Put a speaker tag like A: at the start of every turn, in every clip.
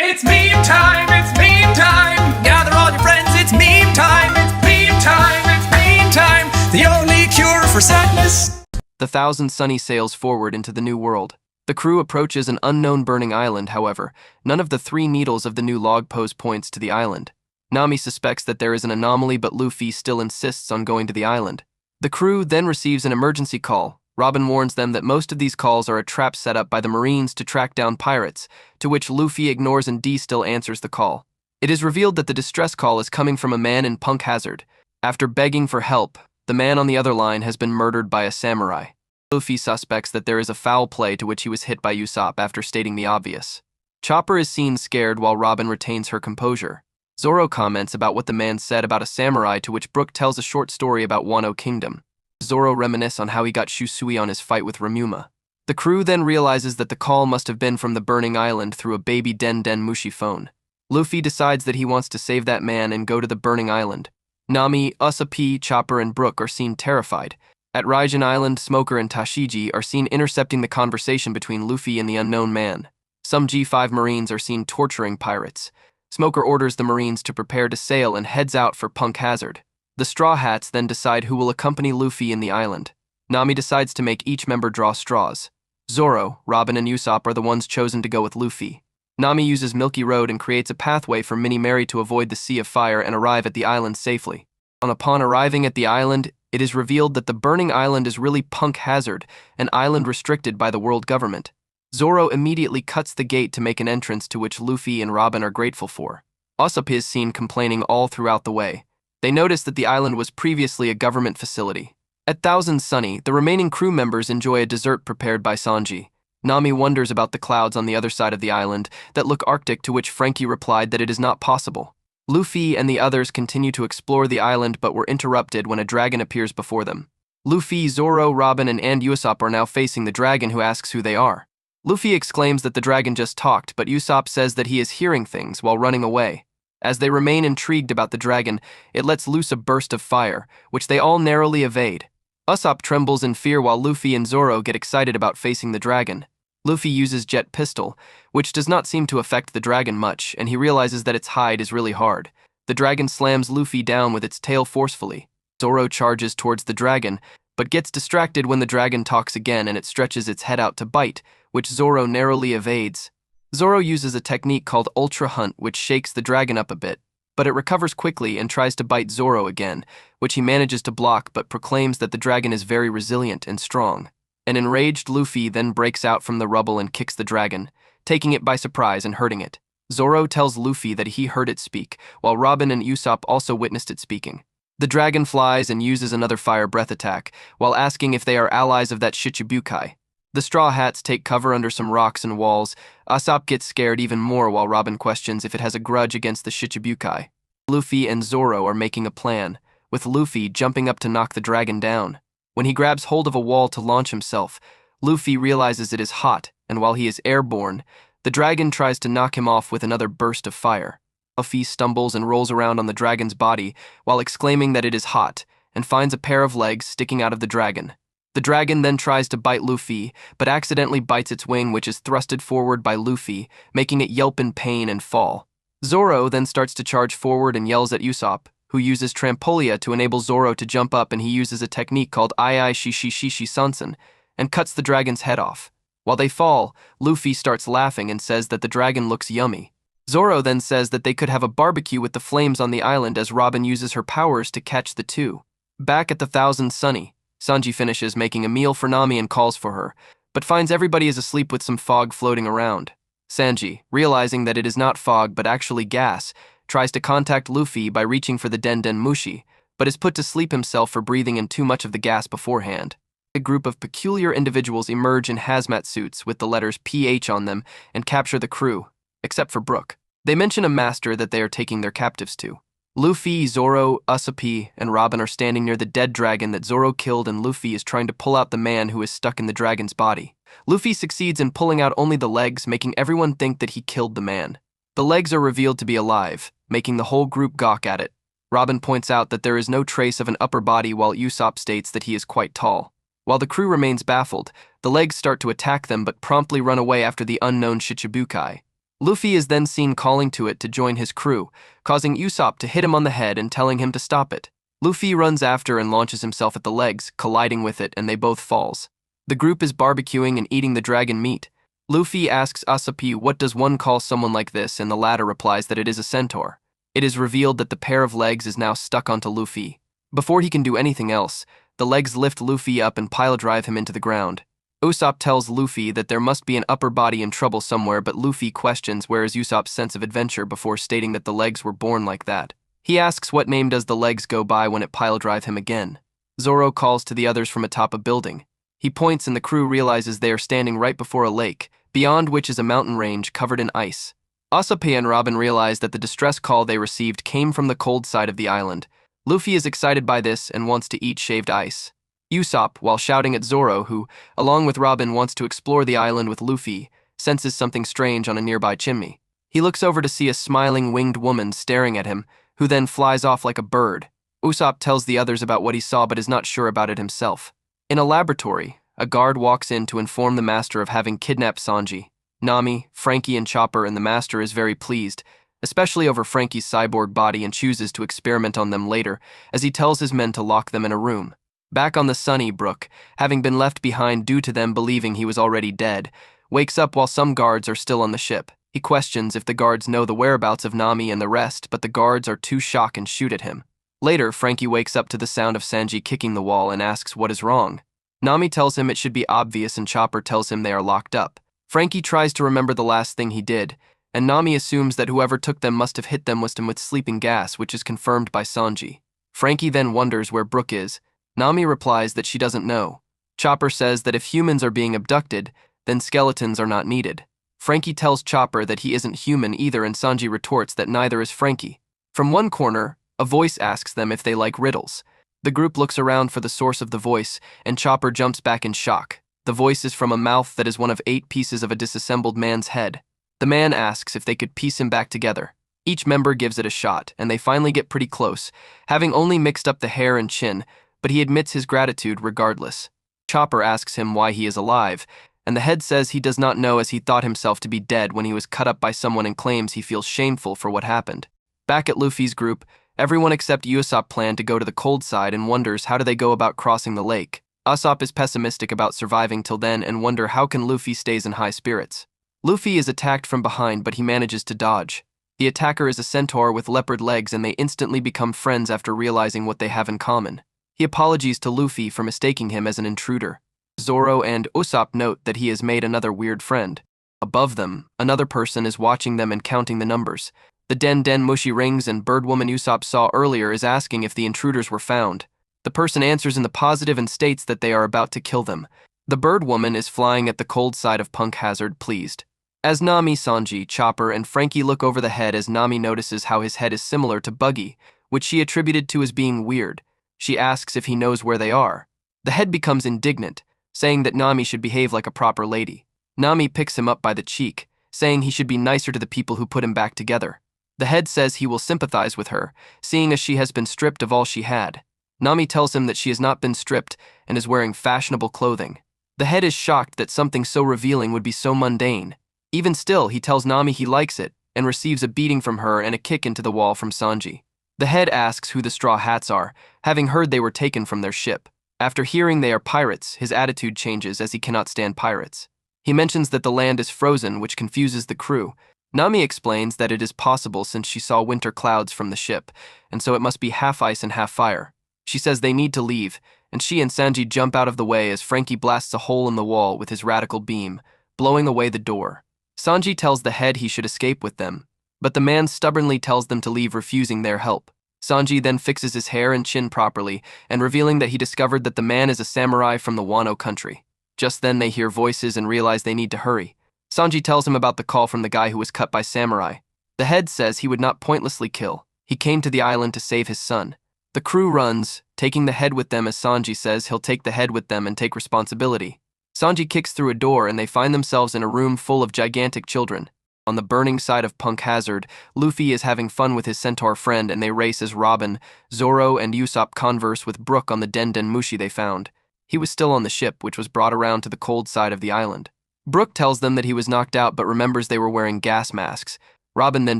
A: It's meme time, it's meme time. Gather all your friends, it's meme time. It's meme time, it's meme time. The only cure for sadness.
B: The Thousand Sunny sails forward into the new world. The crew approaches an unknown burning island, however. None of the three needles of the new log pose points to the island. Nami suspects that there is an anomaly, but Luffy still insists on going to the island. The crew then receives an emergency call. Robin warns them that most of these calls are a trap set up by the Marines to track down pirates, to which Luffy ignores and D still answers the call. It is revealed that the distress call is coming from a man in Punk Hazard. After begging for help, the man on the other line has been murdered by a samurai. Luffy suspects that there is a foul play, to which he was hit by Usopp after stating the obvious. Chopper is seen scared while Robin retains her composure. Zoro comments about what the man said about a samurai, to which Brook tells a short story about Wano Kingdom. Zoro reminisces on how he got Shusui on his fight with Remuma. The crew then realizes that the call must have been from the burning island through a baby Den Den Mushi phone. Luffy decides that he wants to save that man and go to the burning island. Nami, Usopp, Chopper, and Brook are seen terrified. At Raijin Island, Smoker and Tashigi are seen intercepting the conversation between Luffy and the unknown man. Some G5 Marines are seen torturing pirates. Smoker orders the Marines to prepare to sail and heads out for Punk Hazard. The Straw Hats then decide who will accompany Luffy in the island. Nami decides to make each member draw straws. Zoro, Robin, and Usopp are the ones chosen to go with Luffy. Nami uses Milky Road and creates a pathway for Minnie Mary to avoid the Sea of Fire and arrive at the island safely. Upon arriving at the island, it is revealed that the burning island is really Punk Hazard, an island restricted by the world government. Zoro immediately cuts the gate to make an entrance, to which Luffy and Robin are grateful for. Usopp is seen complaining all throughout the way. They notice that the island was previously a government facility. At Thousand Sunny, the remaining crew members enjoy a dessert prepared by Sanji. Nami wonders about the clouds on the other side of the island that look Arctic, to which Frankie replied that it is not possible. Luffy and the others continue to explore the island but were interrupted when a dragon appears before them. Luffy, Zoro, Robin, and Usopp are now facing the dragon, who asks who they are. Luffy exclaims that the dragon just talked, but Usopp says that he is hearing things while running away. As they remain intrigued about the dragon, it lets loose a burst of fire, which they all narrowly evade. Usopp trembles in fear while Luffy and Zoro get excited about facing the dragon. Luffy uses Jet Pistol, which does not seem to affect the dragon much, and he realizes that its hide is really hard. The dragon slams Luffy down with its tail forcefully. Zoro charges towards the dragon, but gets distracted when the dragon talks again and it stretches its head out to bite, which Zoro narrowly evades. Zoro uses a technique called Ultra Hunt, which shakes the dragon up a bit, but it recovers quickly and tries to bite Zoro again, which he manages to block but proclaims that the dragon is very resilient and strong. An enraged Luffy then breaks out from the rubble and kicks the dragon, taking it by surprise and hurting it. Zoro tells Luffy that he heard it speak, while Robin and Usopp also witnessed it speaking. The dragon flies and uses another fire breath attack, while asking if they are allies of that Shichibukai. The Straw Hats take cover under some rocks and walls. Usopp gets scared even more while Robin questions if it has a grudge against the Shichibukai. Luffy and Zoro are making a plan, with Luffy jumping up to knock the dragon down. When he grabs hold of a wall to launch himself, Luffy realizes it is hot, and while he is airborne, the dragon tries to knock him off with another burst of fire. Luffy stumbles and rolls around on the dragon's body while exclaiming that it is hot, and finds a pair of legs sticking out of the dragon. The dragon then tries to bite Luffy, but accidentally bites its wing, which is thrusted forward by Luffy, making it yelp in pain and fall. Zoro then starts to charge forward and yells at Usopp, who uses Trampolia to enable Zoro to jump up, and he uses a technique called Ai Shishi Shishi Sansen, and cuts the dragon's head off. While they fall, Luffy starts laughing and says that the dragon looks yummy. Zoro then says that they could have a barbecue with the flames on the island, as Robin uses her powers to catch the two. Back at the Thousand Sunny, Sanji finishes making a meal for Nami and calls for her, but finds everybody is asleep with some fog floating around. Sanji, realizing that it is not fog but actually gas, tries to contact Luffy by reaching for the Den Den Mushi, but is put to sleep himself for breathing in too much of the gas beforehand. A group of peculiar individuals emerge in hazmat suits with the letters PH on them and capture the crew, except for Brook. They mention a master that they are taking their captives to. Luffy, Zoro, Usopp, and Robin are standing near the dead dragon that Zoro killed, and Luffy is trying to pull out the man who is stuck in the dragon's body. Luffy succeeds in pulling out only the legs, making everyone think that he killed the man. The legs are revealed to be alive, making the whole group gawk at it. Robin points out that there is no trace of an upper body, while Usopp states that he is quite tall. While the crew remains baffled, the legs start to attack them but promptly run away after the unknown Shichibukai. Luffy is then seen calling to it to join his crew, causing Usopp to hit him on the head and telling him to stop it. Luffy runs after and launches himself at the legs, colliding with it, and they both falls. The group is barbecuing and eating the dragon meat. Luffy asks Usopp what does one call someone like this, and the latter replies that it is a centaur. It is revealed that the pair of legs is now stuck onto Luffy. Before he can do anything else, the legs lift Luffy up and pile-drive him into the ground. Usopp tells Luffy that there must be an upper body in trouble somewhere, but Luffy questions where is Usopp's sense of adventure before stating that the legs were born like that. He asks what name does the legs go by when it pile-drive him again. Zoro calls to the others from atop a building. He points and the crew realizes they are standing right before a lake, beyond which is a mountain range covered in ice. Usopp and Robin realize that the distress call they received came from the cold side of the island. Luffy is excited by this and wants to eat shaved ice. Usopp, while shouting at Zoro, who, along with Robin, wants to explore the island with Luffy, senses something strange on a nearby chimney. He looks over to see a smiling winged woman staring at him, who then flies off like a bird. Usopp tells the others about what he saw but is not sure about it himself. In a laboratory, a guard walks in to inform the master of having kidnapped Sanji. Nami, Franky, and Chopper, and the master is very pleased, especially over Franky's cyborg body, and chooses to experiment on them later, as he tells his men to lock them in a room. Back on the sunny Brook, having been left behind due to them believing he was already dead, wakes up while some guards are still on the ship. He questions if the guards know the whereabouts of Nami and the rest, but the guards are too shocked and shoot at him. Later, Franky wakes up to the sound of Sanji kicking the wall and asks what is wrong. Nami tells him it should be obvious and Chopper tells him they are locked up. Franky tries to remember the last thing he did, and Nami assumes that whoever took them must have hit them with sleeping gas, which is confirmed by Sanji. Franky then wonders where Brook is. Nami replies that she doesn't know. Chopper says that if humans are being abducted, then skeletons are not needed. Franky tells Chopper that he isn't human either, and Sanji retorts that neither is Franky. From one corner, a voice asks them if they like riddles. The group looks around for the source of the voice, and Chopper jumps back in shock. The voice is from a mouth that is one of 8 pieces of a disassembled man's head. The man asks if they could piece him back together. Each member gives it a shot, and they finally get pretty close, having only mixed up the hair and chin, but he admits his gratitude regardless. Chopper asks him why he is alive, and the head says he does not know as he thought himself to be dead when he was cut up by someone and claims he feels shameful for what happened. Back at Luffy's group, everyone except Usopp plan to go to the cold side and wonders how do they go about crossing the lake. Usopp is pessimistic about surviving till then and wonder how can Luffy stays in high spirits. Luffy is attacked from behind but he manages to dodge. The attacker is a centaur with leopard legs and they instantly become friends after realizing what they have in common. He apologizes to Luffy for mistaking him as an intruder. Zoro and Usopp note that he has made another weird friend. Above them, another person is watching them and counting the numbers. The Den Mushi rings and Birdwoman Usopp saw earlier is asking if the intruders were found. The person answers in the positive and states that they are about to kill them. The Birdwoman is flying at the cold side of Punk Hazard, pleased. As Nami, Sanji, Chopper, and Franky look over the head as Nami notices how his head is similar to Buggy, which she attributed to as being weird. She asks if he knows where they are. The head becomes indignant, saying that Nami should behave like a proper lady. Nami picks him up by the cheek, saying he should be nicer to the people who put him back together. The head says he will sympathize with her, seeing as she has been stripped of all she had. Nami tells him that she has not been stripped and is wearing fashionable clothing. The head is shocked that something so revealing would be so mundane. Even still, he tells Nami he likes it and receives a beating from her and a kick into the wall from Sanji. The head asks who the Straw Hats are, having heard they were taken from their ship. After hearing they are pirates, his attitude changes as he cannot stand pirates. He mentions that the land is frozen, which confuses the crew. Nami explains that it is possible since she saw winter clouds from the ship, and so it must be half ice and half fire. She says they need to leave, and she and Sanji jump out of the way as Franky blasts a hole in the wall with his radical beam, blowing away the door. Sanji tells the head he should escape with them, but the man stubbornly tells them to leave, refusing their help. Sanji then fixes his hair and chin properly, and revealing that he discovered that the man is a samurai from the Wano country. Just then they hear voices and realize they need to hurry. Sanji tells him about the call from the guy who was cut by samurai. The head says he would not pointlessly kill. He came to the island to save his son. The crew runs, taking the head with them as Sanji says he'll take the head with them and take responsibility. Sanji kicks through a door and they find themselves in a room full of gigantic children. On the burning side of Punk Hazard, Luffy is having fun with his centaur friend and they race as Robin, Zoro, and Usopp converse with Brook on the Den Mushi they found. He was still on the ship, which was brought around to the cold side of the island. Brooke tells them that he was knocked out but remembers they were wearing gas masks. Robin then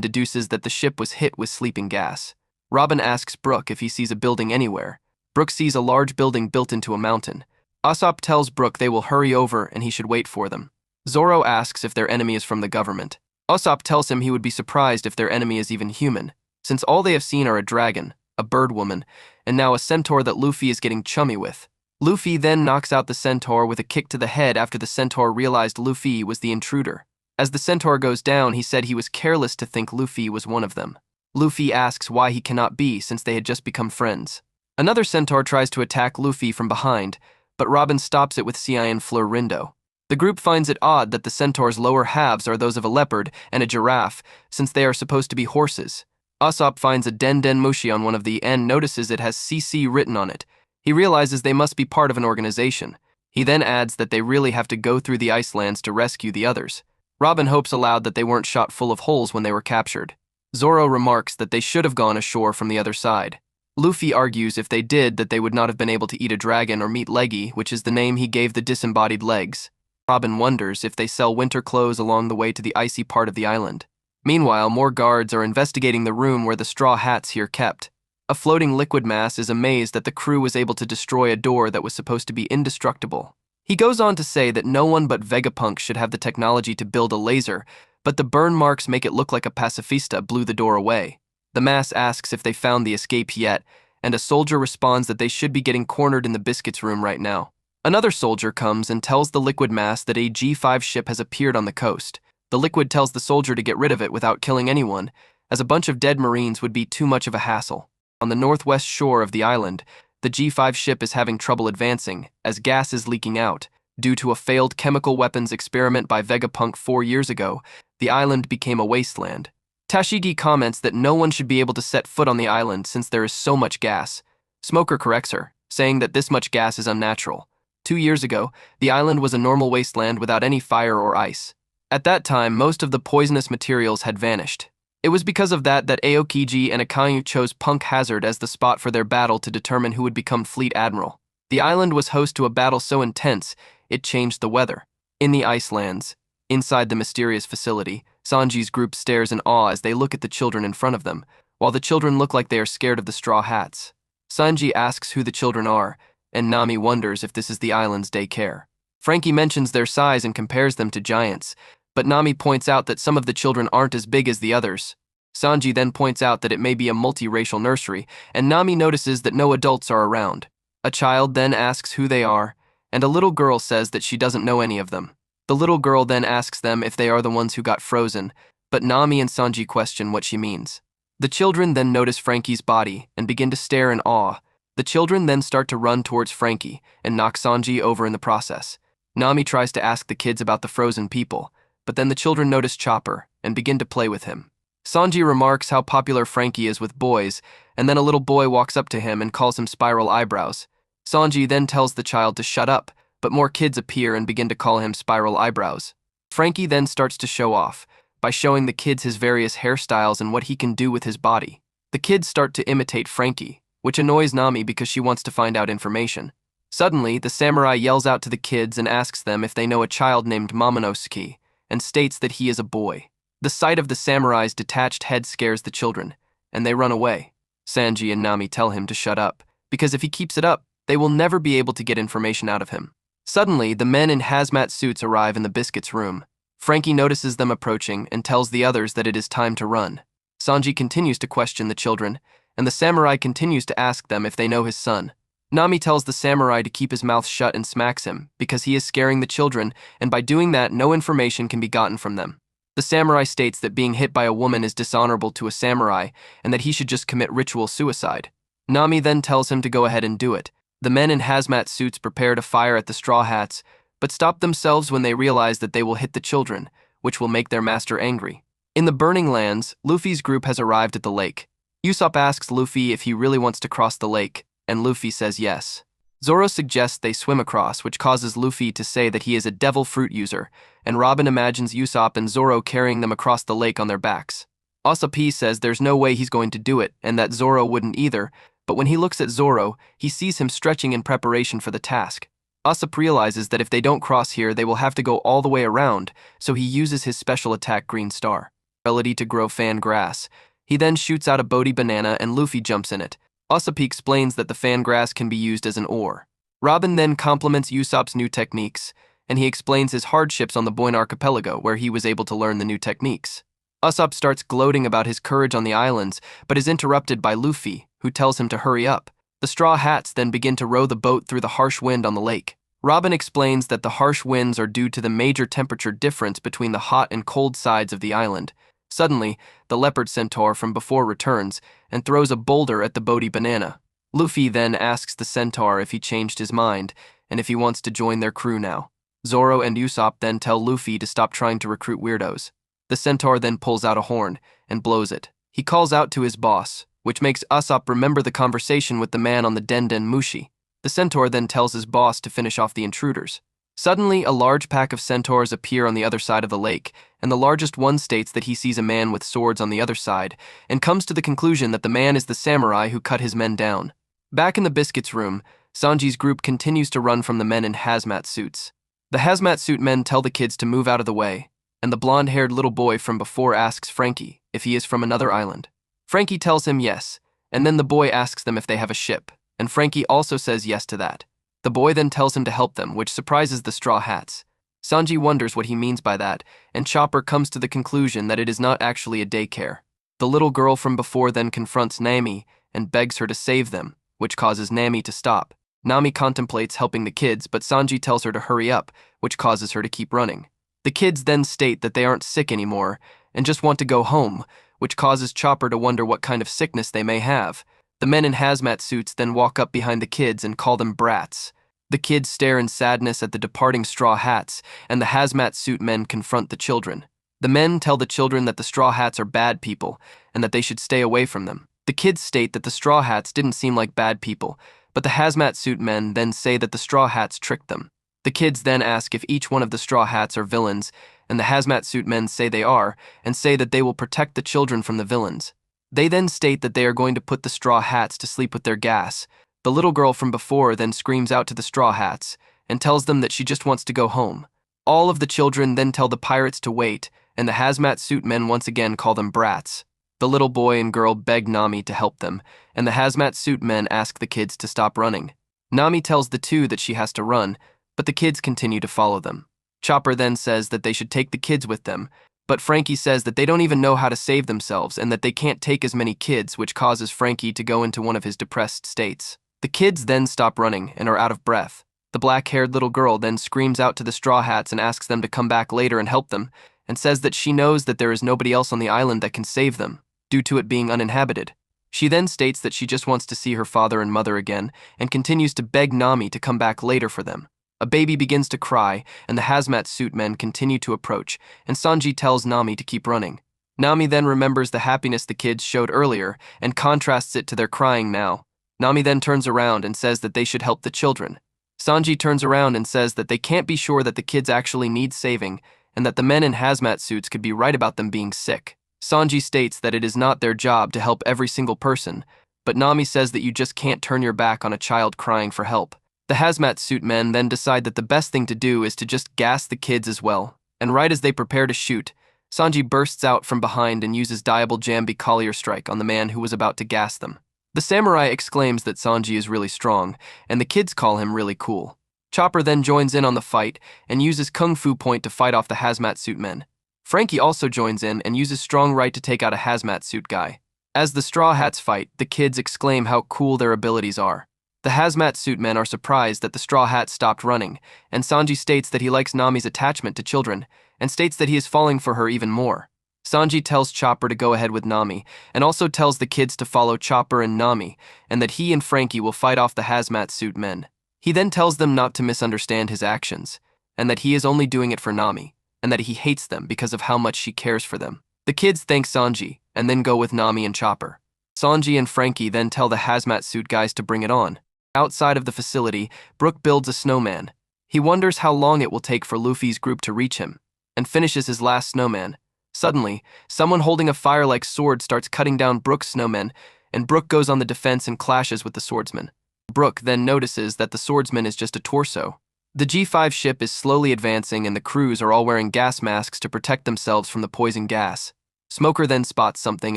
B: deduces that the ship was hit with sleeping gas. Robin asks Brooke if he sees a building anywhere. Brooke sees a large building built into a mountain. Usopp tells Brooke they will hurry over and he should wait for them. Zoro asks if their enemy is from the government. Usopp tells him he would be surprised if their enemy is even human, since all they have seen are a dragon, a bird woman, and now a centaur that Luffy is getting chummy with. Luffy then knocks out the centaur with a kick to the head after the centaur realized Luffy was the intruder. As the centaur goes down, he said he was careless to think Luffy was one of them. Luffy asks why he cannot be since they had just become friends. Another centaur tries to attack Luffy from behind, but Robin stops it with Cyan Florindo. The group finds it odd that the centaur's lower halves are those of a leopard and a giraffe, since they are supposed to be horses. Usopp finds a Den Den Mushi on one of the and notices it has CC written on it. He realizes they must be part of an organization. He then adds that they really have to go through the Icelands to rescue the others. Robin hopes aloud that they weren't shot full of holes when they were captured. Zoro remarks that they should have gone ashore from the other side. Luffy argues if they did that they would not have been able to eat a dragon or meet Leggy, which is the name he gave the disembodied legs. Robin wonders if they sell winter clothes along the way to the icy part of the island. Meanwhile, more guards are investigating the room where the straw hats here kept. A floating liquid mass is amazed that the crew was able to destroy a door that was supposed to be indestructible. He goes on to say that no one but Vegapunk should have the technology to build a laser, but the burn marks make it look like a pacifista blew the door away. The mass asks if they found the escape yet, and a soldier responds that they should be getting cornered in the biscuits room right now. Another soldier comes and tells the liquid mass that a G5 ship has appeared on the coast. The liquid tells the soldier to get rid of it without killing anyone, as a bunch of dead Marines would be too much of a hassle. On the northwest shore of the island, the G5 ship is having trouble advancing, as gas is leaking out. Due to a failed chemical weapons experiment by Vegapunk 4 years ago, the island became a wasteland. Tashigi comments that no one should be able to set foot on the island since there is so much gas. Smoker corrects her, saying that this much gas is unnatural. 2 years ago, the island was a normal wasteland without any fire or ice. At that time, most of the poisonous materials had vanished. It was because of that Aokiji and Akainu chose Punk Hazard as the spot for their battle to determine who would become Fleet Admiral. The island was host to a battle so intense, it changed the weather. In the Icelands, inside the mysterious facility, Sanji's group stares in awe as they look at the children in front of them, while the children look like they are scared of the straw hats. Sanji asks who the children are, and Nami wonders if this is the island's daycare. Frankie mentions their size and compares them to giants, but Nami points out that some of the children aren't as big as the others. Sanji then points out that it may be a multiracial nursery, and Nami notices that no adults are around. A child then asks who they are, and a little girl says that she doesn't know any of them. The little girl then asks them if they are the ones who got frozen, but Nami and Sanji question what she means. The children then notice Frankie's body and begin to stare in awe. The children then start to run towards Frankie and knock Sanji over in the process. Nami tries to ask the kids about the frozen people, but then the children notice Chopper and begin to play with him. Sanji remarks how popular Frankie is with boys, and then a little boy walks up to him and calls him Spiral Eyebrows. Sanji then tells the child to shut up, but more kids appear and begin to call him Spiral Eyebrows. Frankie then starts to show off by showing the kids his various hairstyles and what he can do with his body. The kids start to imitate Frankie, which annoys Nami because she wants to find out information. Suddenly, the samurai yells out to the kids and asks them if they know a child named Momonosuke, and states that he is a boy. The sight of the samurai's detached head scares the children, and they run away. Sanji and Nami tell him to shut up, because if he keeps it up, they will never be able to get information out of him. Suddenly, the men in hazmat suits arrive in the biscuits room. Frankie notices them approaching and tells the others that it is time to run. Sanji continues to question the children, and the samurai continues to ask them if they know his son. Nami tells the samurai to keep his mouth shut and smacks him, because he is scaring the children, and by doing that, no information can be gotten from them. The samurai states that being hit by a woman is dishonorable to a samurai, and that he should just commit ritual suicide. Nami then tells him to go ahead and do it. The men in hazmat suits prepare to fire at the Straw Hats, but stop themselves when they realize that they will hit the children, which will make their master angry. In the Burning Lands, Luffy's group has arrived at the lake. Usopp asks Luffy if he really wants to cross the lake, and Luffy says yes. Zoro suggests they swim across, which causes Luffy to say that he is a devil fruit user, and Robin imagines Usopp and Zoro carrying them across the lake on their backs. Usopp says there's no way he's going to do it, and that Zoro wouldn't either, but when he looks at Zoro, he sees him stretching in preparation for the task. Usopp realizes that if they don't cross here, they will have to go all the way around, so he uses his special attack Green Star ability to grow fan grass. He then shoots out a Bodhi banana and Luffy jumps in it. Usopp explains that the fan grass can be used as an ore. Robin then compliments Usopp's new techniques, and he explains his hardships on the Boyne Archipelago where he was able to learn the new techniques. Usopp starts gloating about his courage on the islands, but is interrupted by Luffy, who tells him to hurry up. The Straw Hats then begin to row the boat through the harsh wind on the lake. Robin explains that the harsh winds are due to the major temperature difference between the hot and cold sides of the island. Suddenly, the leopard centaur from before returns and throws a boulder at the Bodhi banana. Luffy then asks the centaur if he changed his mind and if he wants to join their crew now. Zoro and Usopp then tell Luffy to stop trying to recruit weirdos. The centaur then pulls out a horn and blows it. He calls out to his boss, which makes Usopp remember the conversation with the man on the Den Den Mushi. The centaur then tells his boss to finish off the intruders. Suddenly, a large pack of centaurs appear on the other side of the lake, and the largest one states that he sees a man with swords on the other side, and comes to the conclusion that the man is the samurai who cut his men down. Back in the biscuits room, Sanji's group continues to run from the men in hazmat suits. The hazmat suit men tell the kids to move out of the way, and the blonde-haired little boy from before asks Frankie if he is from another island. Frankie tells him yes, and then the boy asks them if they have a ship, and Frankie also says yes to that. The boy then tells him to help them, which surprises the Straw Hats. Sanji wonders what he means by that, and Chopper comes to the conclusion that it is not actually a daycare. The little girl from before then confronts Nami and begs her to save them, which causes Nami to stop. Nami contemplates helping the kids, but Sanji tells her to hurry up, which causes her to keep running. The kids then state that they aren't sick anymore and just want to go home, which causes Chopper to wonder what kind of sickness they may have. The men in hazmat suits then walk up behind the kids and call them brats. The kids stare in sadness at the departing Straw Hats, and the hazmat suit men confront the children. The men tell the children that the Straw Hats are bad people and that they should stay away from them. The kids state that the Straw Hats didn't seem like bad people, but the hazmat suit men then say that the Straw Hats tricked them. The kids then ask if each one of the Straw Hats are villains, and the hazmat suit men say they are, and say that they will protect the children from the villains. They then state that they are going to put the Straw Hats to sleep with their gas. The little girl from before then screams out to the Straw Hats and tells them that she just wants to go home. All of the children then tell the pirates to wait, and the hazmat suit men once again call them brats. The little boy and girl beg Nami to help them, and the hazmat suit men ask the kids to stop running. Nami tells the two that she has to run, but the kids continue to follow them. Chopper then says that they should take the kids with them, but Frankie says that they don't even know how to save themselves and that they can't take as many kids, which causes Frankie to go into one of his depressed states. The kids then stop running and are out of breath. The black-haired little girl then screams out to the Straw Hats and asks them to come back later and help them, and says that she knows that there is nobody else on the island that can save them, due to it being uninhabited. She then states that she just wants to see her father and mother again, and continues to beg Nami to come back later for them. A baby begins to cry, and the hazmat suit men continue to approach, and Sanji tells Nami to keep running. Nami then remembers the happiness the kids showed earlier, and contrasts it to their crying now. Nami then turns around and says that they should help the children. Sanji turns around and says that they can't be sure that the kids actually need saving, and that the men in hazmat suits could be right about them being sick. Sanji states that it is not their job to help every single person, but Nami says that you just can't turn your back on a child crying for help. The hazmat suit men then decide that the best thing to do is to just gas the kids as well, and right as they prepare to shoot, Sanji bursts out from behind and uses Diable Jambi Collier Strike on the man who was about to gas them. The samurai exclaims that Sanji is really strong, and the kids call him really cool. Chopper then joins in on the fight and uses Kung Fu Point to fight off the hazmat suit men. Frankie also joins in and uses Strong Right to take out a hazmat suit guy. As the Straw Hats fight, the kids exclaim how cool their abilities are. The hazmat suit men are surprised that the Straw Hats stopped running, and Sanji states that he likes Nami's attachment to children, and states that he is falling for her even more. Sanji tells Chopper to go ahead with Nami, and also tells the kids to follow Chopper and Nami, and that he and Frankie will fight off the hazmat suit men. He then tells them not to misunderstand his actions, and that he is only doing it for Nami, and that he hates them because of how much she cares for them. The kids thank Sanji, and then go with Nami and Chopper. Sanji and Frankie then tell the hazmat suit guys to bring it on. Outside of the facility, Brook builds a snowman. He wonders how long it will take for Luffy's group to reach him, and finishes his last snowman. Suddenly, someone holding a fire-like sword starts cutting down Brook's snowman, and Brook goes on the defense and clashes with the swordsman. Brook then notices that the swordsman is just a torso. The G5 ship is slowly advancing and the crews are all wearing gas masks to protect themselves from the poison gas. Smoker then spots something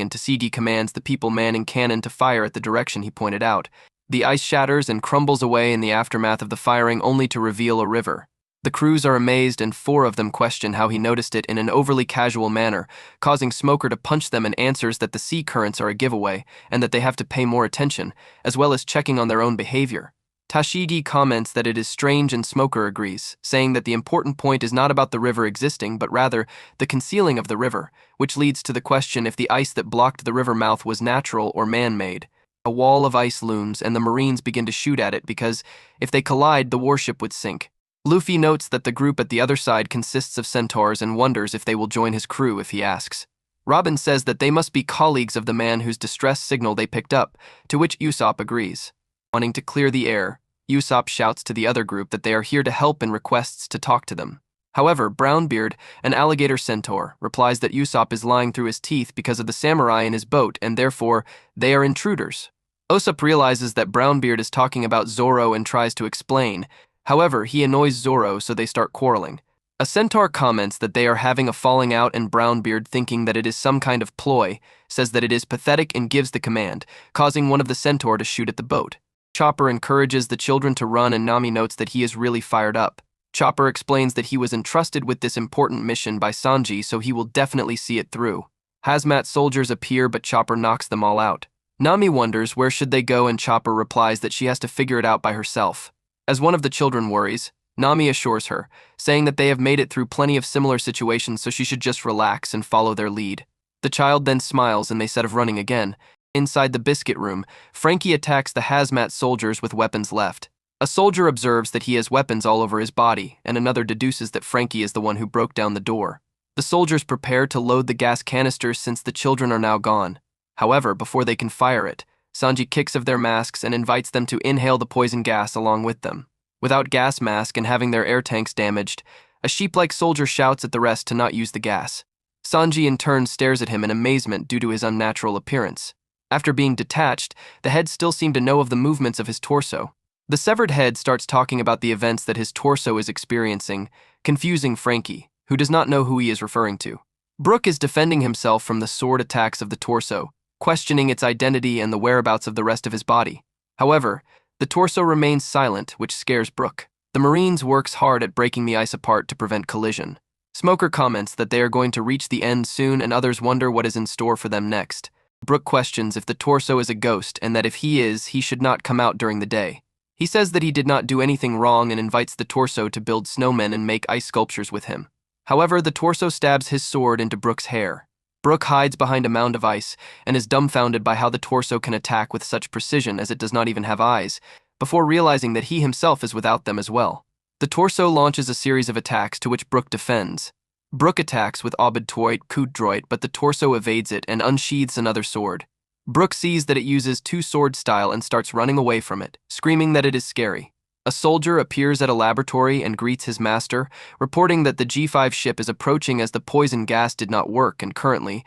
B: and Tashigi commands the people manning cannon to fire at the direction he pointed out. The ice shatters and crumbles away in the aftermath of the firing only to reveal a river. The crews are amazed and 4 of them question how he noticed it in an overly casual manner, causing Smoker to punch them and answers that the sea currents are a giveaway and that they have to pay more attention, as well as checking on their own behavior. Tashigi comments that it is strange and Smoker agrees, saying that the important point is not about the river existing, but rather the concealing of the river, which leads to the question if the ice that blocked the river mouth was natural or man-made. A wall of ice looms and the Marines begin to shoot at it because, if they collide, the warship would sink. Luffy notes that the group at the other side consists of centaurs and wonders if they will join his crew if he asks. Robin says that they must be colleagues of the man whose distress signal they picked up, to which Usopp agrees. Wanting to clear the air, Usopp shouts to the other group that they are here to help and requests to talk to them. However, Brownbeard, an alligator centaur, replies that Usopp is lying through his teeth because of the samurai in his boat and therefore they are intruders. Usopp realizes that Brownbeard is talking about Zoro and tries to explain. However, he annoys Zoro, so they start quarreling. A centaur comments that they are having a falling out and Brownbeard, thinking that it is some kind of ploy, says that it is pathetic and gives the command, causing one of the centaur to shoot at the boat. Chopper encourages the children to run and Nami notes that he is really fired up. Chopper explains that he was entrusted with this important mission by Sanji, so he will definitely see it through. Hazmat soldiers appear but Chopper knocks them all out. Nami wonders where should they go and Chopper replies that she has to figure it out by herself. As one of the children worries, Nami assures her, saying that they have made it through plenty of similar situations so she should just relax and follow their lead. The child then smiles and they set of running again. Inside the biscuit room, Frankie attacks the hazmat soldiers with weapons left. A soldier observes that he has weapons all over his body, and another deduces that Frankie is the one who broke down the door. The soldiers prepare to load the gas canisters since the children are now gone. However, before they can fire it, Sanji kicks of their masks and invites them to inhale the poison gas along with them. Without gas mask and having their air tanks damaged, a sheep-like soldier shouts at the rest to not use the gas. Sanji in turn stares at him in amazement due to his unnatural appearance. After being detached, the head still seemed to know of the movements of his torso. The severed head starts talking about the events that his torso is experiencing, confusing Frankie, who does not know who he is referring to. Brook is defending himself from the sword attacks of the torso, questioning its identity and the whereabouts of the rest of his body. However, the torso remains silent, which scares Brook. The Marines works hard at breaking the ice apart to prevent collision. Smoker comments that they are going to reach the end soon and others wonder what is in store for them next. Brook questions if the torso is a ghost and that if he is, he should not come out during the day. He says that he did not do anything wrong and invites the torso to build snowmen and make ice sculptures with him. However, the torso stabs his sword into Brook's hair. Brook hides behind a mound of ice and is dumbfounded by how the torso can attack with such precision as it does not even have eyes, before realizing that he himself is without them as well. The torso launches a series of attacks to which Brook defends. Brook attacks with Obidtroit Kudroit, but the torso evades it and unsheathes another sword. Brook sees that it uses two-sword style and starts running away from it, screaming that it is scary. A soldier appears at a laboratory and greets his master, reporting that the G5 ship is approaching as the poison gas did not work and currently,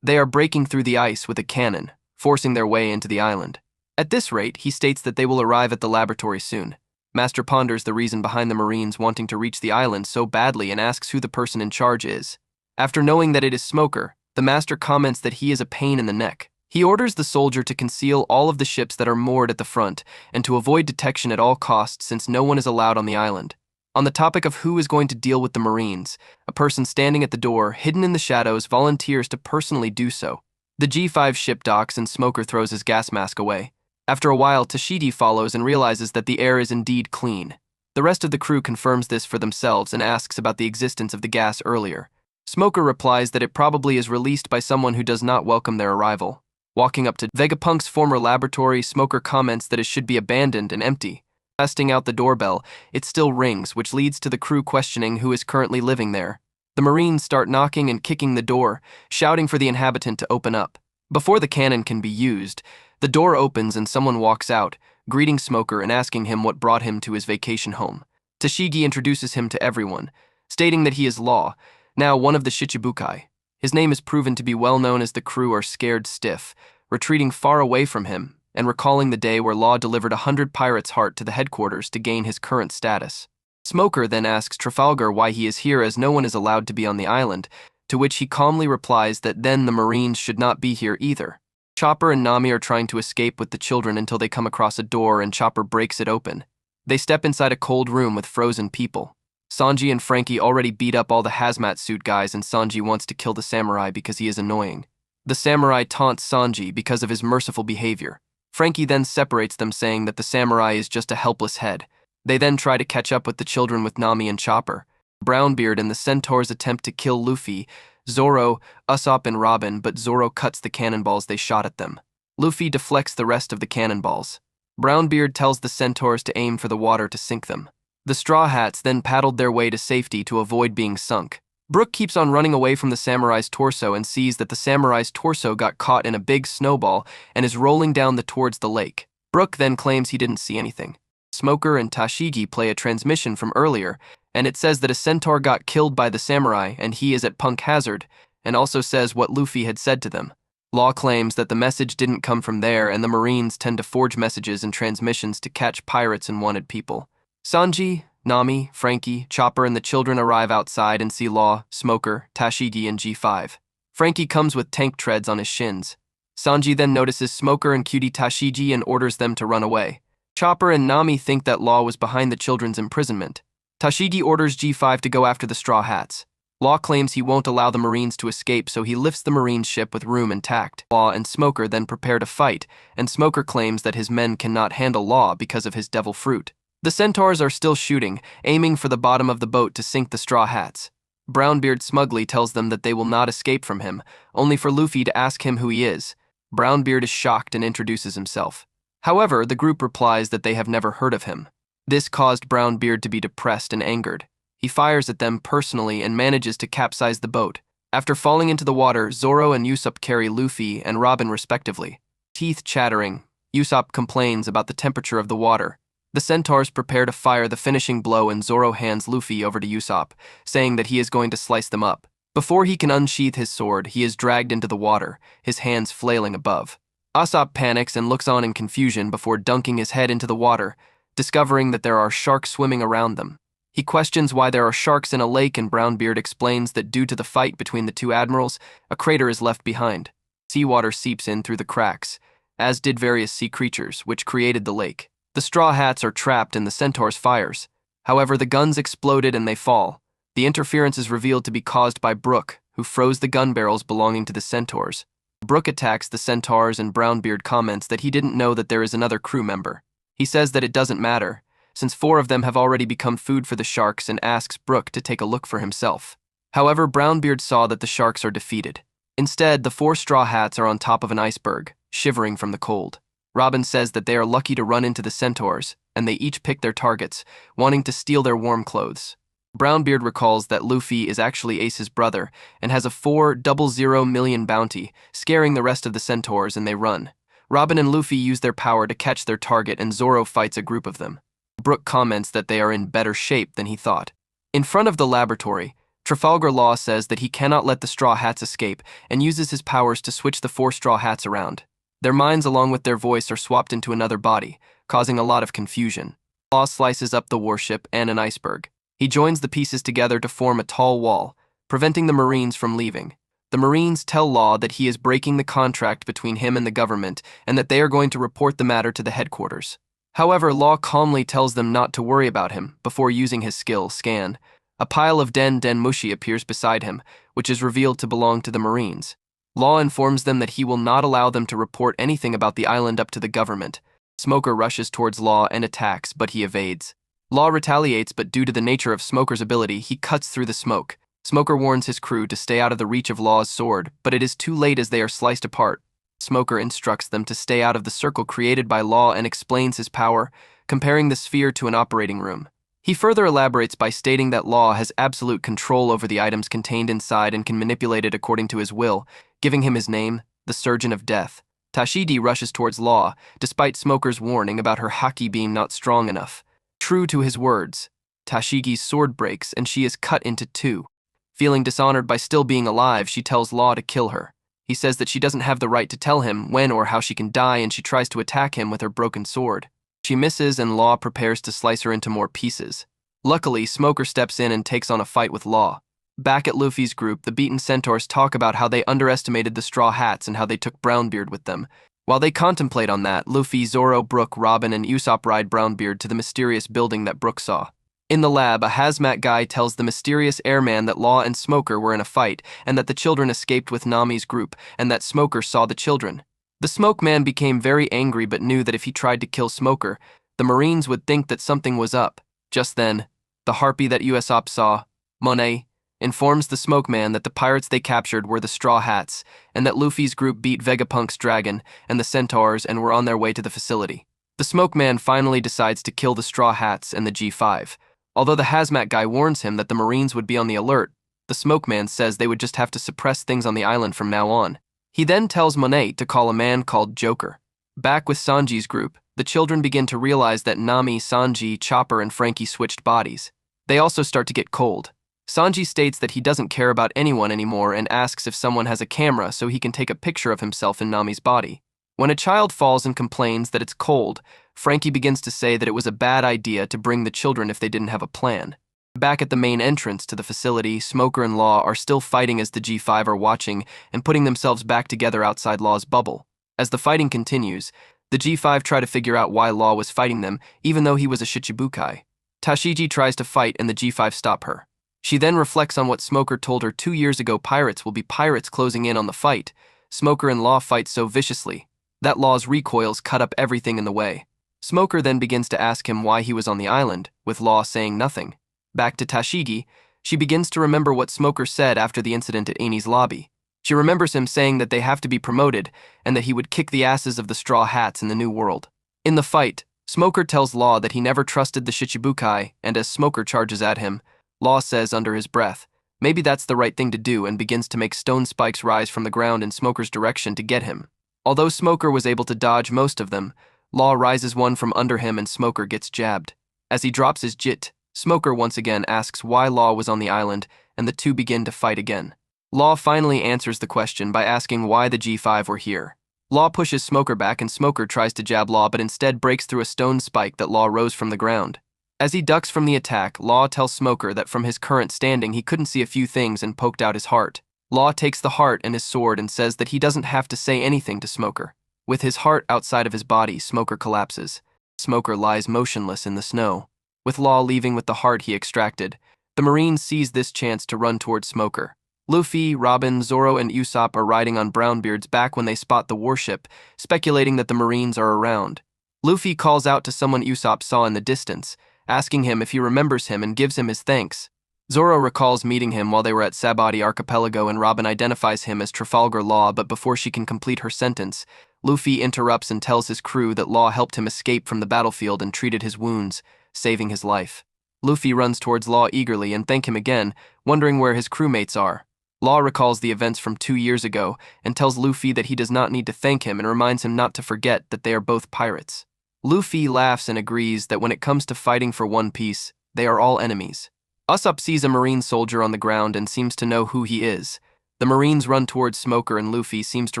B: they are breaking through the ice with a cannon, forcing their way into the island. At this rate, he states that they will arrive at the laboratory soon. Master ponders the reason behind the Marines wanting to reach the island so badly and asks who the person in charge is. After knowing that it is Smoker, the Master comments that he is a pain in the neck. He orders the soldier to conceal all of the ships that are moored at the front and to avoid detection at all costs since no one is allowed on the island. On the topic of who is going to deal with the Marines, a person standing at the door, hidden in the shadows, volunteers to personally do so. The G5 ship docks and Smoker throws his gas mask away. After a while, Tashigi follows and realizes that the air is indeed clean. The rest of the crew confirms this for themselves and asks about the existence of the gas earlier. Smoker replies that it probably is released by someone who does not welcome their arrival. Walking up to Vegapunk's former laboratory, Smoker comments that it should be abandoned and empty. Testing out the doorbell, it still rings, which leads to the crew questioning who is currently living there. The Marines start knocking and kicking the door, shouting for the inhabitant to open up. Before the cannon can be used, the door opens and someone walks out, greeting Smoker and asking him what brought him to his vacation home. Tashigi introduces him to everyone, stating that he is Law, now one of the Shichibukai. His name is proven to be well known as the crew are scared stiff, retreating far away from him and recalling the day where Law delivered 100 pirates' heart to the headquarters to gain his current status. Smoker then asks Trafalgar why he is here as no one is allowed to be on the island, to which he calmly replies that then the Marines should not be here either. Chopper and Nami are trying to escape with the children until they come across a door and Chopper breaks it open. They step inside a cold room with frozen people. Sanji and Frankie already beat up all the hazmat suit guys and Sanji wants to kill the samurai because he is annoying. The samurai taunts Sanji because of his merciful behavior. Frankie then separates them saying that the samurai is just a helpless head. They then try to catch up with the children with Nami and Chopper. Brownbeard and the centaurs attempt to kill Luffy, Zoro, Usopp and Robin, but Zoro cuts the cannonballs they shot at them. Luffy deflects the rest of the cannonballs. Brownbeard tells the centaurs to aim for the water to sink them. The Straw Hats then paddled their way to safety to avoid being sunk. Brook keeps on running away from the samurai's torso and sees that the samurai's torso got caught in a big snowball and is rolling down towards the lake. Brook then claims he didn't see anything. Smoker and Tashigi play a transmission from earlier, and it says that a centaur got killed by the samurai and he is at Punk Hazard, and also says what Luffy had said to them. Law claims that the message didn't come from there and the Marines tend to forge messages and transmissions to catch pirates and wanted people. Sanji, Nami, Frankie, Chopper, and the children arrive outside and see Law, Smoker, Tashigi, and G5. Frankie comes with tank treads on his shins. Sanji then notices Smoker and Cutie Tashigi and orders them to run away. Chopper and Nami think that Law was behind the children's imprisonment. Tashigi orders G5 to go after the Straw Hats. Law claims he won't allow the Marines to escape, so he lifts the Marine ship with room and tact. Law and Smoker then prepare to fight, and Smoker claims that his men cannot handle Law because of his devil fruit. The centaurs are still shooting, aiming for the bottom of the boat to sink the Straw Hats. Brownbeard smugly tells them that they will not escape from him, only for Luffy to ask him who he is. Brownbeard is shocked and introduces himself. However, the group replies that they have never heard of him. This caused Brownbeard to be depressed and angered. He fires at them personally and manages to capsize the boat. After falling into the water, Zoro and Usopp carry Luffy and Robin respectively. Teeth chattering, Usopp complains about the temperature of the water. The centaurs prepare to fire the finishing blow and Zoro hands Luffy over to Usopp, saying that he is going to slice them up. Before he can unsheath his sword, he is dragged into the water, his hands flailing above. Usopp panics and looks on in confusion before dunking his head into the water, discovering that there are sharks swimming around them. He questions why there are sharks in a lake and Brownbeard explains that due to the fight between the two admirals, a crater is left behind. Seawater seeps in through the cracks, as did various sea creatures, which created the lake. The Straw Hats are trapped in the centaurs' fires. However, the guns exploded and they fall. The interference is revealed to be caused by Brook, who froze the gun barrels belonging to the centaurs. Brook attacks the centaurs and Brownbeard comments that he didn't know that there is another crew member. He says that it doesn't matter, since 4 of them have already become food for the sharks and asks Brook to take a look for himself. However, Brownbeard saw that the sharks are defeated. Instead, the 4 Straw Hats are on top of an iceberg, shivering from the cold. Robin says that they are lucky to run into the centaurs, and they each pick their targets, wanting to steal their warm clothes. Brownbeard recalls that Luffy is actually Ace's brother and has a 400 million bounty, scaring the rest of the centaurs and they run. Robin and Luffy use their power to catch their target and Zoro fights a group of them. Brook comments that they are in better shape than he thought. In front of the laboratory, Trafalgar Law says that he cannot let the Straw Hats escape and uses his powers to switch the 4 Straw Hats around. Their minds along with their voice are swapped into another body, causing a lot of confusion. Law slices up the warship and an iceberg. He joins the pieces together to form a tall wall, preventing the Marines from leaving. The Marines tell Law that he is breaking the contract between him and the government and that they are going to report the matter to the headquarters. However, Law calmly tells them not to worry about him before using his skill, Scan. A pile of Den Mushi appears beside him, which is revealed to belong to the Marines. Law informs them that he will not allow them to report anything about the island up to the government. Smoker rushes towards Law and attacks, but he evades. Law retaliates, but due to the nature of Smoker's ability, he cuts through the smoke. Smoker warns his crew to stay out of the reach of Law's sword, but it is too late as they are sliced apart. Smoker instructs them to stay out of the circle created by Law and explains his power, comparing the sphere to an operating room. He further elaborates by stating that Law has absolute control over the items contained inside and can manipulate it according to his will, giving him his name, the Surgeon of Death. Tashigi rushes towards Law, despite Smoker's warning about her haki being not strong enough. True to his words, Tashigi's sword breaks and she is cut into 2. Feeling dishonored by still being alive, she tells Law to kill her. He says that she doesn't have the right to tell him when or how she can die and she tries to attack him with her broken sword. She misses and Law prepares to slice her into more pieces. Luckily, Smoker steps in and takes on a fight with Law. Back at Luffy's group, the beaten centaurs talk about how they underestimated the Straw Hats and how they took Brownbeard with them. While they contemplate on that, Luffy, Zoro, Brook, Robin, and Usopp ride Brownbeard to the mysterious building that Brook saw. In the lab, a hazmat guy tells the mysterious airman that Law and Smoker were in a fight, and that the children escaped with Nami's group, and that Smoker saw the children. The Smoke Man became very angry but knew that if he tried to kill Smoker, the Marines would think that something was up. Just then, the harpy that Usopp saw, Monet, informs the Smoke Man that the pirates they captured were the Straw Hats, and that Luffy's group beat Vegapunk's dragon and the centaurs and were on their way to the facility. The Smoke Man finally decides to kill the Straw Hats and the G5. Although the hazmat guy warns him that the Marines would be on the alert, the Smoke Man says they would just have to suppress things on the island from now on. He then tells Monet to call a man called Joker. Back with Sanji's group, the children begin to realize that Nami, Sanji, Chopper, and Frankie switched bodies. They also start to get cold. Sanji states that he doesn't care about anyone anymore and asks if someone has a camera so he can take a picture of himself in Nami's body. When a child falls and complains that it's cold, Frankie begins to say that it was a bad idea to bring the children if they didn't have a plan. Back at the main entrance to the facility, Smoker and Law are still fighting as the G5 are watching and putting themselves back together outside Law's bubble. As the fighting continues, the G5 try to figure out why Law was fighting them, even though he was a Shichibukai. Tashigi tries to fight and the G5 stop her. She then reflects on what Smoker told her 2 years ago: pirates will be pirates closing in on the fight. Smoker and Law fight so viciously that Law's recoils cut up everything in the way. Smoker then begins to ask him why he was on the island, with Law saying nothing. Back to Tashigi, she begins to remember what Smoker said after the incident at Amy's lobby. She remembers him saying that they have to be promoted and that he would kick the asses of the Straw Hats in the New World. In the fight, Smoker tells Law that he never trusted the Shichibukai, and as Smoker charges at him, Law says under his breath, maybe that's the right thing to do, and begins to make stone spikes rise from the ground in Smoker's direction to get him. Although Smoker was able to dodge most of them, Law rises one from under him and Smoker gets jabbed. As he drops his jit, Smoker once again asks why Law was on the island, and the two begin to fight again. Law finally answers the question by asking why the G5 were here. Law pushes Smoker back and Smoker tries to jab Law but instead breaks through a stone spike that Law rose from the ground. As he ducks from the attack, Law tells Smoker that from his current standing he couldn't see a few things and poked out his heart. Law takes the heart and his sword and says that he doesn't have to say anything to Smoker. With his heart outside of his body, Smoker collapses. Smoker lies motionless in the snow. With Law leaving with the heart he extracted, the Marines seize this chance to run towards Smoker. Luffy, Robin, Zoro, and Usopp are riding on Brownbeard's back when they spot the warship, speculating that the Marines are around. Luffy calls out to someone Usopp saw in the distance, asking him if he remembers him and gives him his thanks. Zoro recalls meeting him while they were at Sabati Archipelago, and Robin identifies him as Trafalgar Law, but before she can complete her sentence, Luffy interrupts and tells his crew that Law helped him escape from the battlefield and treated his wounds, saving his life. Luffy runs towards Law eagerly and thanks him again, wondering where his crewmates are. Law recalls the events from 2 years ago and tells Luffy that he does not need to thank him and reminds him not to forget that they are both pirates. Luffy laughs and agrees that when it comes to fighting for One Piece, they are all enemies. Usopp sees a Marine soldier on the ground and seems to know who he is. The Marines run towards Smoker and Luffy seems to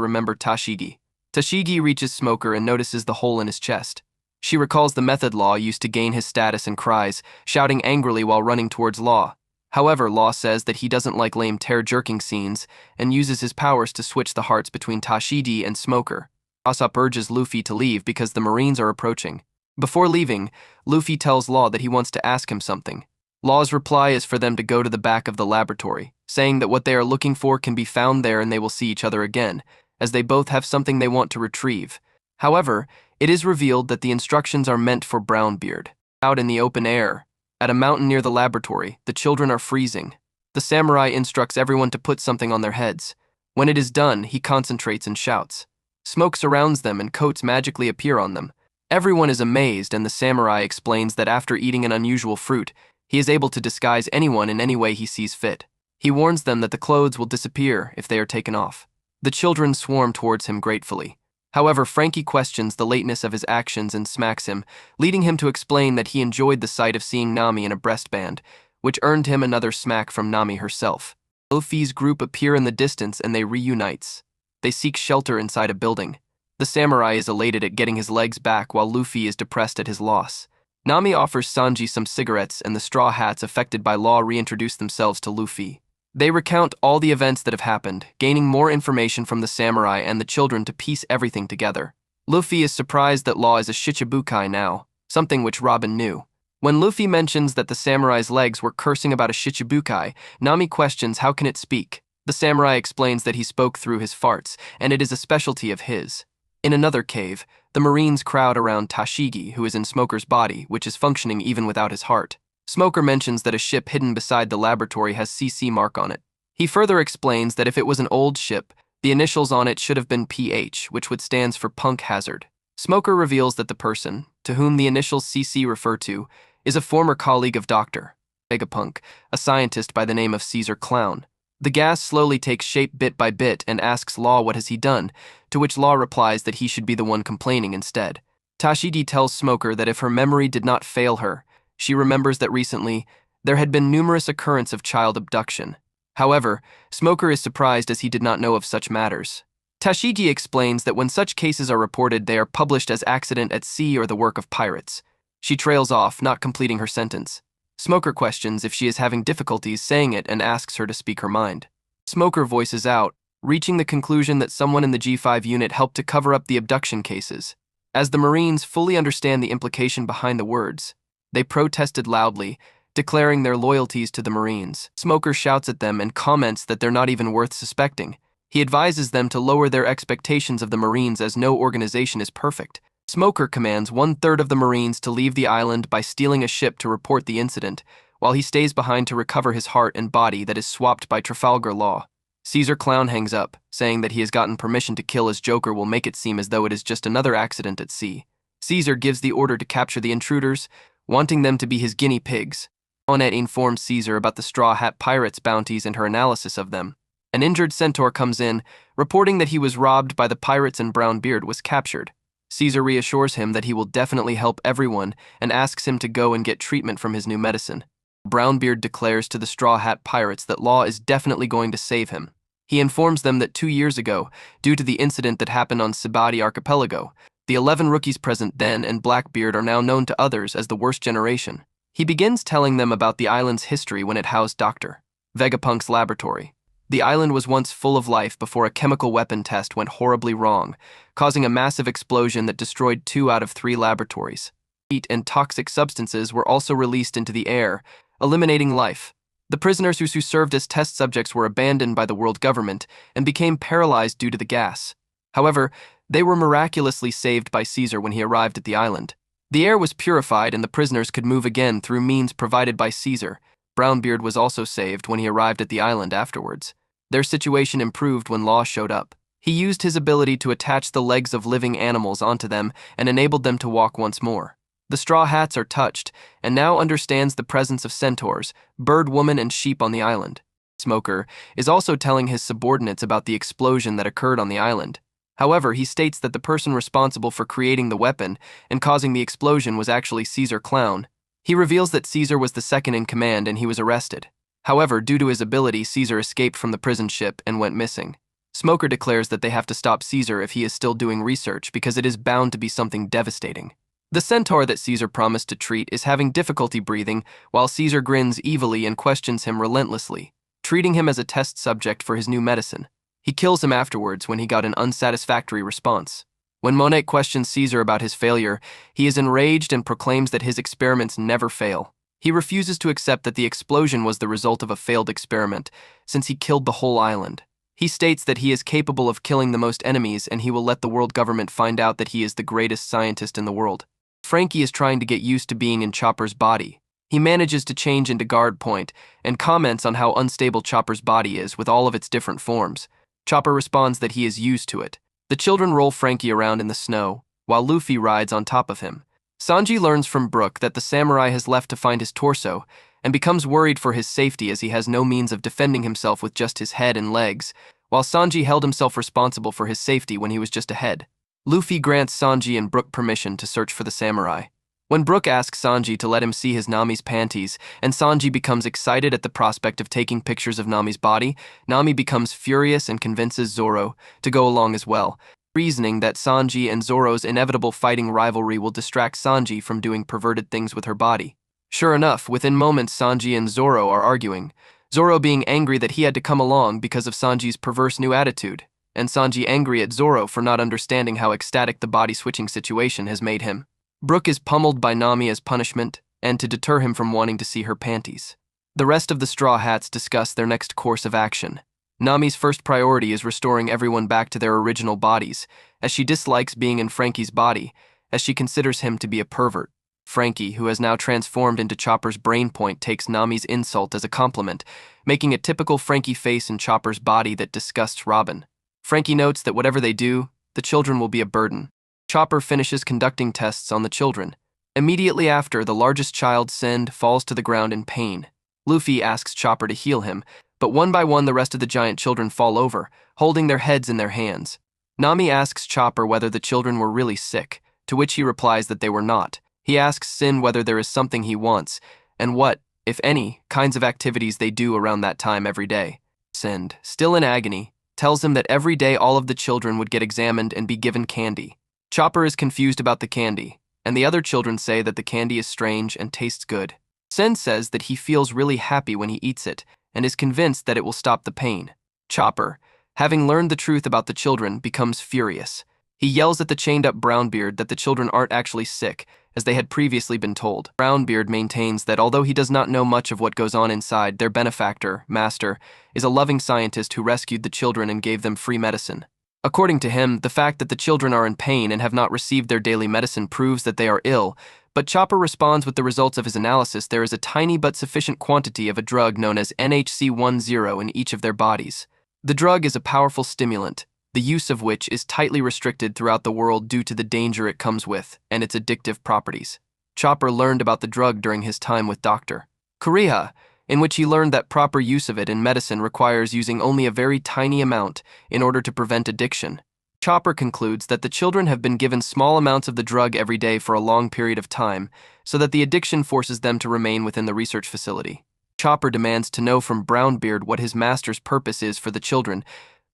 B: remember Tashigi. Tashigi reaches Smoker and notices the hole in his chest. She recalls the method Law used to gain his status and cries, shouting angrily while running towards Law. However, Law says that he doesn't like lame tear-jerking scenes and uses his powers to switch the hearts between Tashigi and Smoker. Usopp urges Luffy to leave because the Marines are approaching. Before leaving, Luffy tells Law that he wants to ask him something. Law's reply is for them to go to the back of the laboratory, saying that what they are looking for can be found there and they will see each other again, as they both have something they want to retrieve. However, it is revealed that the instructions are meant for Brownbeard. Out in the open air, at a mountain near the laboratory, the children are freezing. The samurai instructs everyone to put something on their heads. When it is done, he concentrates and shouts. Smoke surrounds them and coats magically appear on them. Everyone is amazed, and the samurai explains that after eating an unusual fruit, he is able to disguise anyone in any way he sees fit. He warns them that the clothes will disappear if they are taken off. The children swarm towards him gratefully. However, Frankie questions the lateness of his actions and smacks him, leading him to explain that he enjoyed the sight of seeing Nami in a breastband, which earned him another smack from Nami herself. Luffy's group appear in the distance and they reunites. They seek shelter inside a building. The samurai is elated at getting his legs back while Luffy is depressed at his loss. Nami offers Sanji some cigarettes, and the Straw Hats affected by Law reintroduce themselves to Luffy. They recount all the events that have happened, gaining more information from the samurai and the children to piece everything together. Luffy is surprised that Law is a Shichibukai now, something which Robin knew. When Luffy mentions that the samurai's legs were cursing about a Shichibukai, Nami questions how can it speak. The samurai explains that he spoke through his farts, and it is a specialty of his. In another cave, the Marines crowd around Tashigi, who is in Smoker's body, which is functioning even without his heart. Smoker mentions that a ship hidden beside the laboratory has CC mark on it. He further explains that if it was an old ship, the initials on it should have been PH, which would stands for Punk Hazard. Smoker reveals that the person, to whom the initials CC refer to, is a former colleague of Dr. Vegapunk, a scientist by the name of Caesar Clown. The gas slowly takes shape bit by bit and asks Law what has he done, to which Law replies that he should be the one complaining instead. Tashigi tells Smoker that if her memory did not fail her, she remembers that recently, there had been numerous occurrences of child abduction. However, Smoker is surprised as he did not know of such matters. Tashigi explains that when such cases are reported, they are published as accident at sea or the work of pirates. She trails off, not completing her sentence. Smoker questions if she is having difficulties saying it and asks her to speak her mind. Smoker voices out, reaching the conclusion that someone in the G5 unit helped to cover up the abduction cases. As the Marines fully understand the implication behind the words, they protested loudly, declaring their loyalties to the Marines. Smoker shouts at them and comments that they're not even worth suspecting. He advises them to lower their expectations of the Marines as no organization is perfect. Smoker commands 1/3 of the Marines to leave the island by stealing a ship to report the incident, while he stays behind to recover his heart and body that is swapped by Trafalgar Law. Caesar Clown hangs up, saying that he has gotten permission to kill as Joker will make it seem as though it is just another accident at sea. Caesar gives the order to capture the intruders, wanting them to be his guinea pigs. Onette informs Caesar about the Straw Hat Pirates' bounties and her analysis of them. An injured centaur comes in, reporting that he was robbed by the pirates and Brownbeard was captured. Caesar reassures him that he will definitely help everyone and asks him to go and get treatment from his new medicine. Brownbeard declares to the Straw Hat Pirates that Law is definitely going to save him. He informs them that 2 years ago, due to the incident that happened on Sibati Archipelago, the 11 rookies present then and Blackbeard are now known to others as the worst generation. He begins telling them about the island's history when it housed Dr. Vegapunk's laboratory. The island was once full of life before a chemical weapon test went horribly wrong, causing a massive explosion that destroyed 2 out of 3 laboratories. Heat and toxic substances were also released into the air, eliminating life. The prisoners who served as test subjects were abandoned by the world government and became paralyzed due to the gas. However, they were miraculously saved by Caesar when he arrived at the island. The air was purified and the prisoners could move again through means provided by Caesar. Brownbeard was also saved when he arrived at the island afterwards. Their situation improved when Law showed up. He used his ability to attach the legs of living animals onto them and enabled them to walk once more. The Straw Hats are touched, and now understands the presence of centaurs, bird woman, and sheep on the island. Smoker is also telling his subordinates about the explosion that occurred on the island. However, he states that the person responsible for creating the weapon and causing the explosion was actually Caesar Clown. He reveals that Caesar was the second in command and he was arrested. However, due to his ability, Caesar escaped from the prison ship and went missing. Smoker declares that they have to stop Caesar if he is still doing research because it is bound to be something devastating. The centaur that Caesar promised to treat is having difficulty breathing, while Caesar grins evilly and questions him relentlessly, treating him as a test subject for his new medicine. He kills him afterwards when he got an unsatisfactory response. When Monet questions Caesar about his failure, he is enraged and proclaims that his experiments never fail. He refuses to accept that the explosion was the result of a failed experiment, since he killed the whole island. He states that he is capable of killing the most enemies and he will let the world government find out that he is the greatest scientist in the world. Frankie is trying to get used to being in Chopper's body. He manages to change into guard point and comments on how unstable Chopper's body is with all of its different forms. Chopper responds that he is used to it. The children roll Frankie around in the snow, while Luffy rides on top of him. Sanji learns from Brook that the samurai has left to find his torso and becomes worried for his safety as he has no means of defending himself with just his head and legs, while Sanji held himself responsible for his safety when he was just a head. Luffy grants Sanji and Brook permission to search for the samurai. When Brook asks Sanji to let him see his Nami's panties, and Sanji becomes excited at the prospect of taking pictures of Nami's body, Nami becomes furious and convinces Zoro to go along as well. reasoning that Sanji and Zoro's inevitable fighting rivalry will distract Sanji from doing perverted things with her body. Sure enough, within moments Sanji and Zoro are arguing, Zoro being angry that he had to come along because of Sanji's perverse new attitude, and Sanji angry at Zoro for not understanding how ecstatic the body-switching situation has made him. Brook is pummeled by Nami as punishment, and to deter him from wanting to see her panties. The rest of the Straw Hats discuss their next course of action. Nami's first priority is restoring everyone back to their original bodies, as she dislikes being in Frankie's body, as she considers him to be a pervert. Frankie, who has now transformed into Chopper's brain point, takes Nami's insult as a compliment, making a typical Frankie face in Chopper's body that disgusts Robin. Frankie notes that whatever they do, the children will be a burden. Chopper finishes conducting tests on the children. Immediately after, the largest child, Sind, falls to the ground in pain. Luffy asks Chopper to heal him, but one by one the rest of the giant children fall over, holding their heads in their hands. Nami asks Chopper whether the children were really sick, to which he replies that they were not. He asks Sind whether there is something he wants, and what, if any, kinds of activities they do around that time every day. Sind, still in agony, tells him that every day all of the children would get examined and be given candy. Chopper is confused about the candy, and the other children say that the candy is strange and tastes good. Sind says that he feels really happy when he eats it, and is convinced that it will stop the pain. Chopper, having learned the truth about the children, becomes furious. He yells at the chained-up Brownbeard that the children aren't actually sick, as they had previously been told. Brownbeard maintains that although he does not know much of what goes on inside, their benefactor, Master, is a loving scientist who rescued the children and gave them free medicine. According to him, the fact that the children are in pain and have not received their daily medicine proves that they are ill, but Chopper responds with the results of his analysis. There is a tiny but sufficient quantity of a drug known as NHC10 in each of their bodies. The drug is a powerful stimulant, the use of which is tightly restricted throughout the world due to the danger it comes with and its addictive properties. Chopper learned about the drug during his time with Dr. Korea, in which he learned that proper use of it in medicine requires using only a very tiny amount in order to prevent addiction. Chopper concludes that the children have been given small amounts of the drug every day for a long period of time, so that the addiction forces them to remain within the research facility. Chopper demands to know from Brownbeard what his master's purpose is for the children,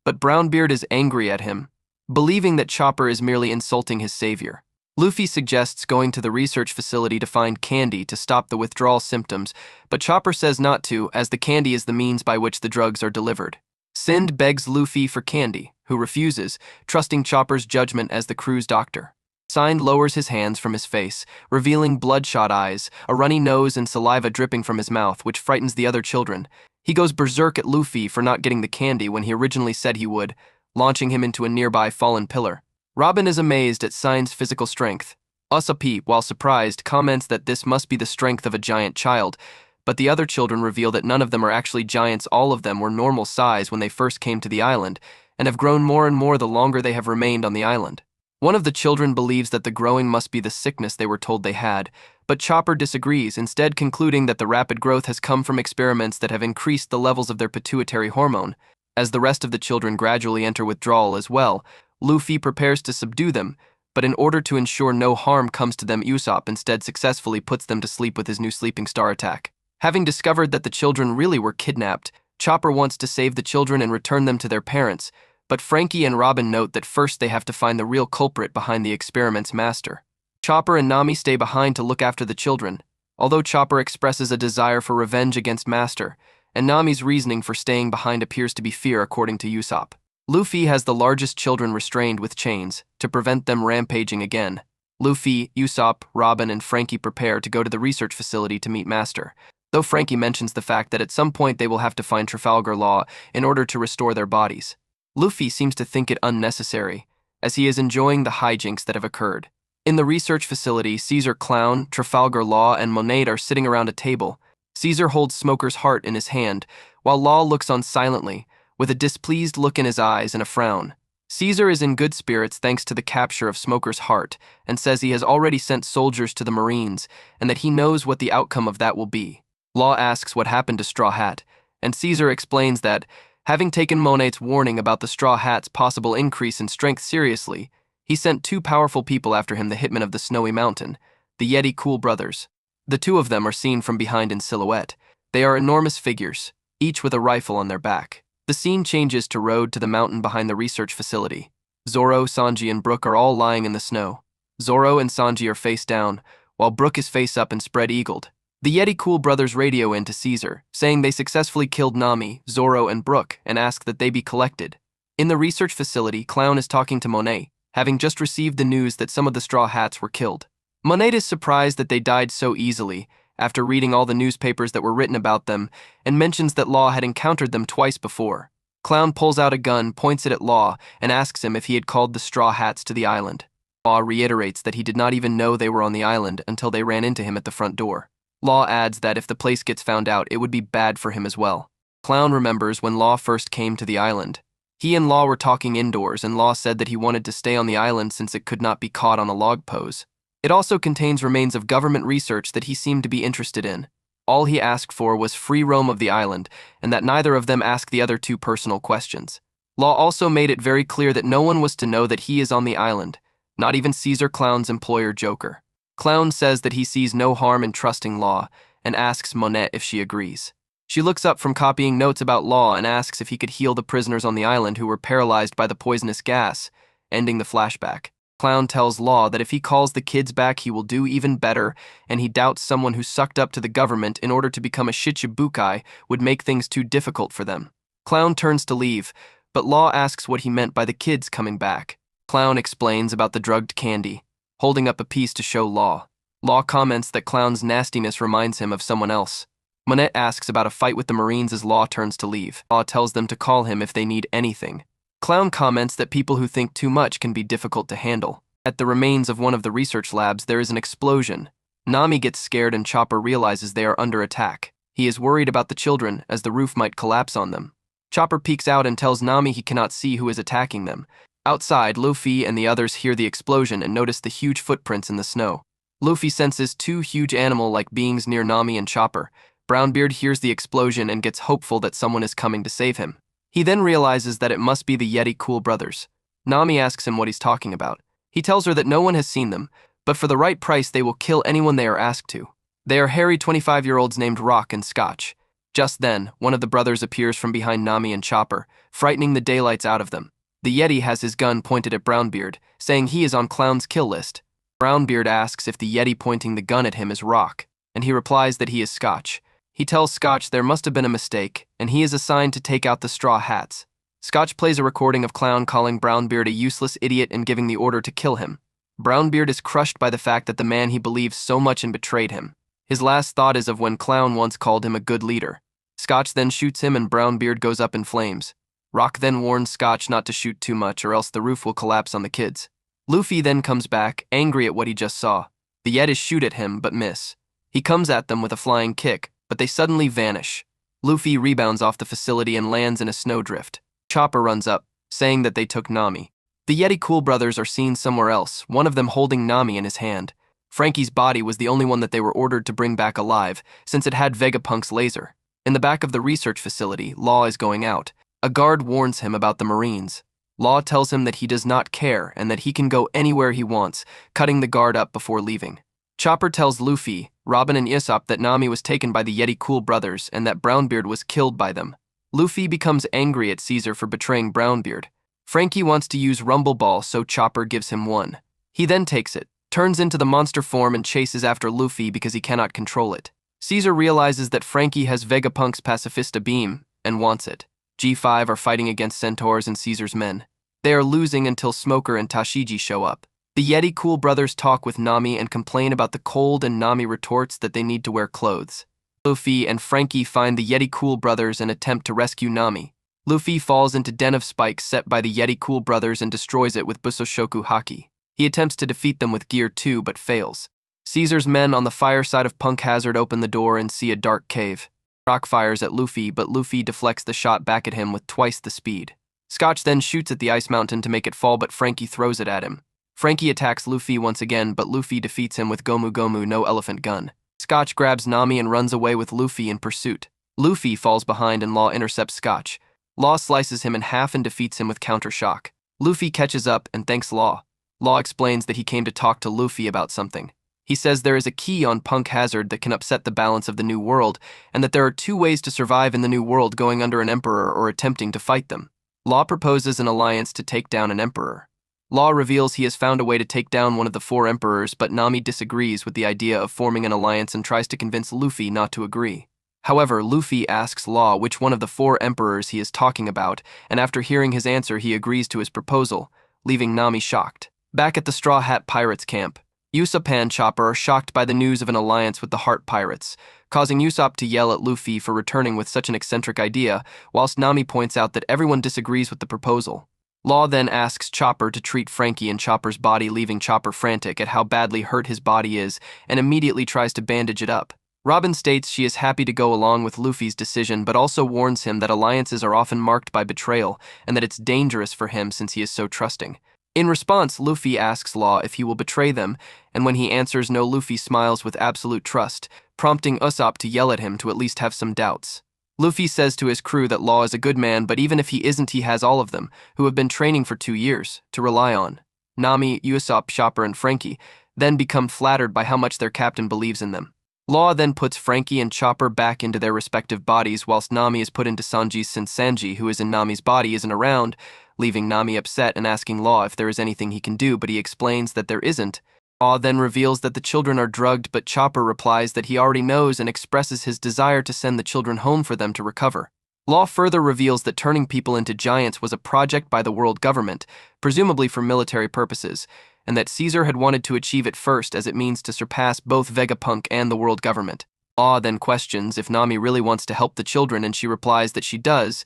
B: but Brownbeard is angry at him, believing that Chopper is merely insulting his savior. Luffy suggests going to the research facility to find candy to stop the withdrawal symptoms, but Chopper says not to, as the candy is the means by which the drugs are delivered. Sind begs Luffy for candy, who refuses, trusting Chopper's judgment as the crew's doctor. Sind lowers his hands from his face, revealing bloodshot eyes, a runny nose and saliva dripping from his mouth, which frightens the other children. He goes berserk at Luffy for not getting the candy when he originally said he would, launching him into a nearby fallen pillar. Robin is amazed at Sind's physical strength. Usopp, while surprised, comments that this must be the strength of a giant child, but the other children reveal that none of them are actually giants. All of them were normal size when they first came to the island, and have grown more and more the longer they have remained on the island. One of the children believes that the growing must be the sickness they were told they had, but Chopper disagrees, instead concluding that the rapid growth has come from experiments that have increased the levels of their pituitary hormone. As the rest of the children gradually enter withdrawal as well, Luffy prepares to subdue them, but in order to ensure no harm comes to them, Usopp instead successfully puts them to sleep with his new sleeping star attack. Having discovered that the children really were kidnapped, Chopper wants to save the children and return them to their parents, but Frankie and Robin note that first they have to find the real culprit behind the experiment's master. Chopper and Nami stay behind to look after the children, although Chopper expresses a desire for revenge against Master, and Nami's reasoning for staying behind appears to be fear, according to Usopp. Luffy has the largest children restrained with chains to prevent them rampaging again. Luffy, Usopp, Robin, and Frankie prepare to go to the research facility to meet Master, though Frankie mentions the fact that at some point they will have to find Trafalgar Law in order to restore their bodies. Luffy seems to think it unnecessary, as he is enjoying the hijinks that have occurred. In the research facility, Caesar Clown, Trafalgar Law, and Monet are sitting around a table. Caesar holds Smoker's heart in his hand, while Law looks on silently, with a displeased look in his eyes and a frown. Caesar is in good spirits thanks to the capture of Smoker's heart, and says he has already sent soldiers to the Marines, and that he knows what the outcome of that will be. Law asks what happened to Straw Hat, and Caesar explains that, having taken Monet's warning about the Straw Hat's possible increase in strength seriously, he sent two powerful people after him, the hitmen of the Snowy Mountain, the Yeti Cool brothers. The two of them are seen from behind in silhouette. They are enormous figures, each with a rifle on their back. The scene changes to road to the mountain behind the research facility. Zoro, Sanji, and Brook are all lying in the snow. Zoro and Sanji are face down, while Brook is face up and spread-eagled. The Yeti Cool brothers radio in to Caesar, saying they successfully killed Nami, Zoro, and Brook, and ask that they be collected. In the research facility, Clown is talking to Monet, having just received the news that some of the Straw Hats were killed. Monet is surprised that they died so easily, after reading all the newspapers that were written about them, and mentions that Law had encountered them twice before. Clown pulls out a gun, points it at Law, and asks him if he had called the Straw Hats to the island. Law reiterates that he did not even know they were on the island until they ran into him at the front door. Law adds that if the place gets found out, it would be bad for him as well. Clown remembers when Law first came to the island. He and Law were talking indoors, and Law said that he wanted to stay on the island since it could not be caught on a log pose. It also contains remains of government research that he seemed to be interested in. All he asked for was free roam of the island, and that neither of them ask the other two personal questions. Law also made it very clear that no one was to know that he is on the island, not even Caesar Clown's employer Joker. Clown says that he sees no harm in trusting Law, and asks Monet if she agrees. She looks up from copying notes about Law and asks if he could heal the prisoners on the island who were paralyzed by the poisonous gas, ending the flashback. Clown tells Law that if he calls the kids back, he will do even better, and he doubts someone who sucked up to the government in order to become a Shichibukai would make things too difficult for them. Clown turns to leave, but Law asks what he meant by the kids coming back. Clown explains about the drugged candy, holding up a piece to show Law. Law comments that Clown's nastiness reminds him of someone else. Monet asks about a fight with the Marines as Law turns to leave. Law tells them to call him if they need anything. Clown comments that people who think too much can be difficult to handle. At the remains of one of the research labs, there is an explosion. Nami gets scared and Chopper realizes they are under attack. He is worried about the children as the roof might collapse on them. Chopper peeks out and tells Nami he cannot see who is attacking them. Outside, Luffy and the others hear the explosion and notice the huge footprints in the snow. Luffy senses two huge animal-like beings near Nami and Chopper. Brownbeard hears the explosion and gets hopeful that someone is coming to save him. He then realizes that it must be the Yeti Cool brothers. Nami asks him what he's talking about. He tells her that no one has seen them, but for the right price they will kill anyone they are asked to. They are hairy 25-year-olds named Rock and Scotch. Just then, one of the brothers appears from behind Nami and Chopper, frightening the daylights out of them. The Yeti has his gun pointed at Brownbeard, saying he is on Clown's kill list. Brownbeard asks if the Yeti pointing the gun at him is Rock, and he replies that he is Scotch. He tells Scotch there must have been a mistake, and he is assigned to take out the Straw Hats. Scotch plays a recording of Clown calling Brownbeard a useless idiot and giving the order to kill him. Brownbeard is crushed by the fact that the man he believes so much and betrayed him. His last thought is of when Clown once called him a good leader. Scotch then shoots him and Brownbeard goes up in flames. Rock then warns Scotch not to shoot too much or else the roof will collapse on the kids. Luffy then comes back, angry at what he just saw. The Yetis shoot at him, but miss. He comes at them with a flying kick, but they suddenly vanish. Luffy rebounds off the facility and lands in a snowdrift. Chopper runs up, saying that they took Nami. The Yeti Cool brothers are seen somewhere else, one of them holding Nami in his hand. Frankie's body was the only one that they were ordered to bring back alive, since it had Vegapunk's laser. In the back of the research facility, Law is going out. A guard warns him about the Marines. Law tells him that he does not care and that he can go anywhere he wants, cutting the guard up before leaving. Chopper tells Luffy, Robin, and Usopp that Nami was taken by the Yeti Cool brothers and that Brownbeard was killed by them. Luffy becomes angry at Caesar for betraying Brownbeard. Frankie wants to use Rumble Ball, so Chopper gives him one. He then takes it, turns into the monster form and chases after Luffy because he cannot control it. Caesar realizes that Frankie has Vegapunk's Pacifista beam and wants it. G5 are fighting against Centaurs and Caesar's men. They are losing until Smoker and Tashigi show up. The Yeti Cool brothers talk with Nami and complain about the cold, and Nami retorts that they need to wear clothes. Luffy and Frankie find the Yeti Cool brothers and attempt to rescue Nami. Luffy falls into den of spikes set by the Yeti Cool brothers and destroys it with Busoshoku Haki. He attempts to defeat them with Gear 2 but fails. Caesar's men on the fire side of Punk Hazard open the door and see a dark cave. Rock fires at Luffy, but Luffy deflects the shot back at him with twice the speed. Scotch then shoots at the ice mountain to make it fall, but Frankie throws it at him. Frankie attacks Luffy once again, but Luffy defeats him with Gomu Gomu no elephant gun. Scotch grabs Nami and runs away with Luffy in pursuit. Luffy falls behind and Law intercepts Scotch. Law slices him in half and defeats him with counter shock. Luffy catches up and thanks Law. Law explains that he came to talk to Luffy about something. He says there is a key on Punk Hazard that can upset the balance of the New World, and that there are two ways to survive in the New World: going under an emperor or attempting to fight them. Law proposes an alliance to take down an emperor. Law reveals he has found a way to take down one of the four emperors, but Nami disagrees with the idea of forming an alliance and tries to convince Luffy not to agree. However, Luffy asks Law which one of the four emperors he is talking about, and after hearing his answer he agrees to his proposal, leaving Nami shocked. Back at the Straw Hat Pirates camp, Usopp and Chopper are shocked by the news of an alliance with the Heart Pirates, causing Usopp to yell at Luffy for returning with such an eccentric idea, whilst Nami points out that everyone disagrees with the proposal. Law then asks Chopper to treat Frankie in Chopper's body, leaving Chopper frantic at how badly hurt his body is, and immediately tries to bandage it up. Robin states she is happy to go along with Luffy's decision, but also warns him that alliances are often marked by betrayal, and that it's dangerous for him since he is so trusting. In response, Luffy asks Law if he will betray them, and when he answers no, Luffy smiles with absolute trust, prompting Usopp to yell at him to at least have some doubts. Luffy says to his crew that Law is a good man, but even if he isn't, he has all of them, who have been training for 2 years, to rely on. Nami, Usopp, Chopper, and Frankie then become flattered by how much their captain believes in them. Law then puts Frankie and Chopper back into their respective bodies, whilst Nami is put into Sanji's since Sanji, who is in Nami's body, isn't around, leaving Nami upset and asking Law if there is anything he can do, but he explains that there isn't. Law then reveals that the children are drugged, but Chopper replies that he already knows and expresses his desire to send the children home for them to recover. Law further reveals that turning people into giants was a project by the world government, presumably for military purposes, and that Caesar had wanted to achieve it first as it means to surpass both Vegapunk and the world government. Law then questions if Nami really wants to help the children, and she replies that she does,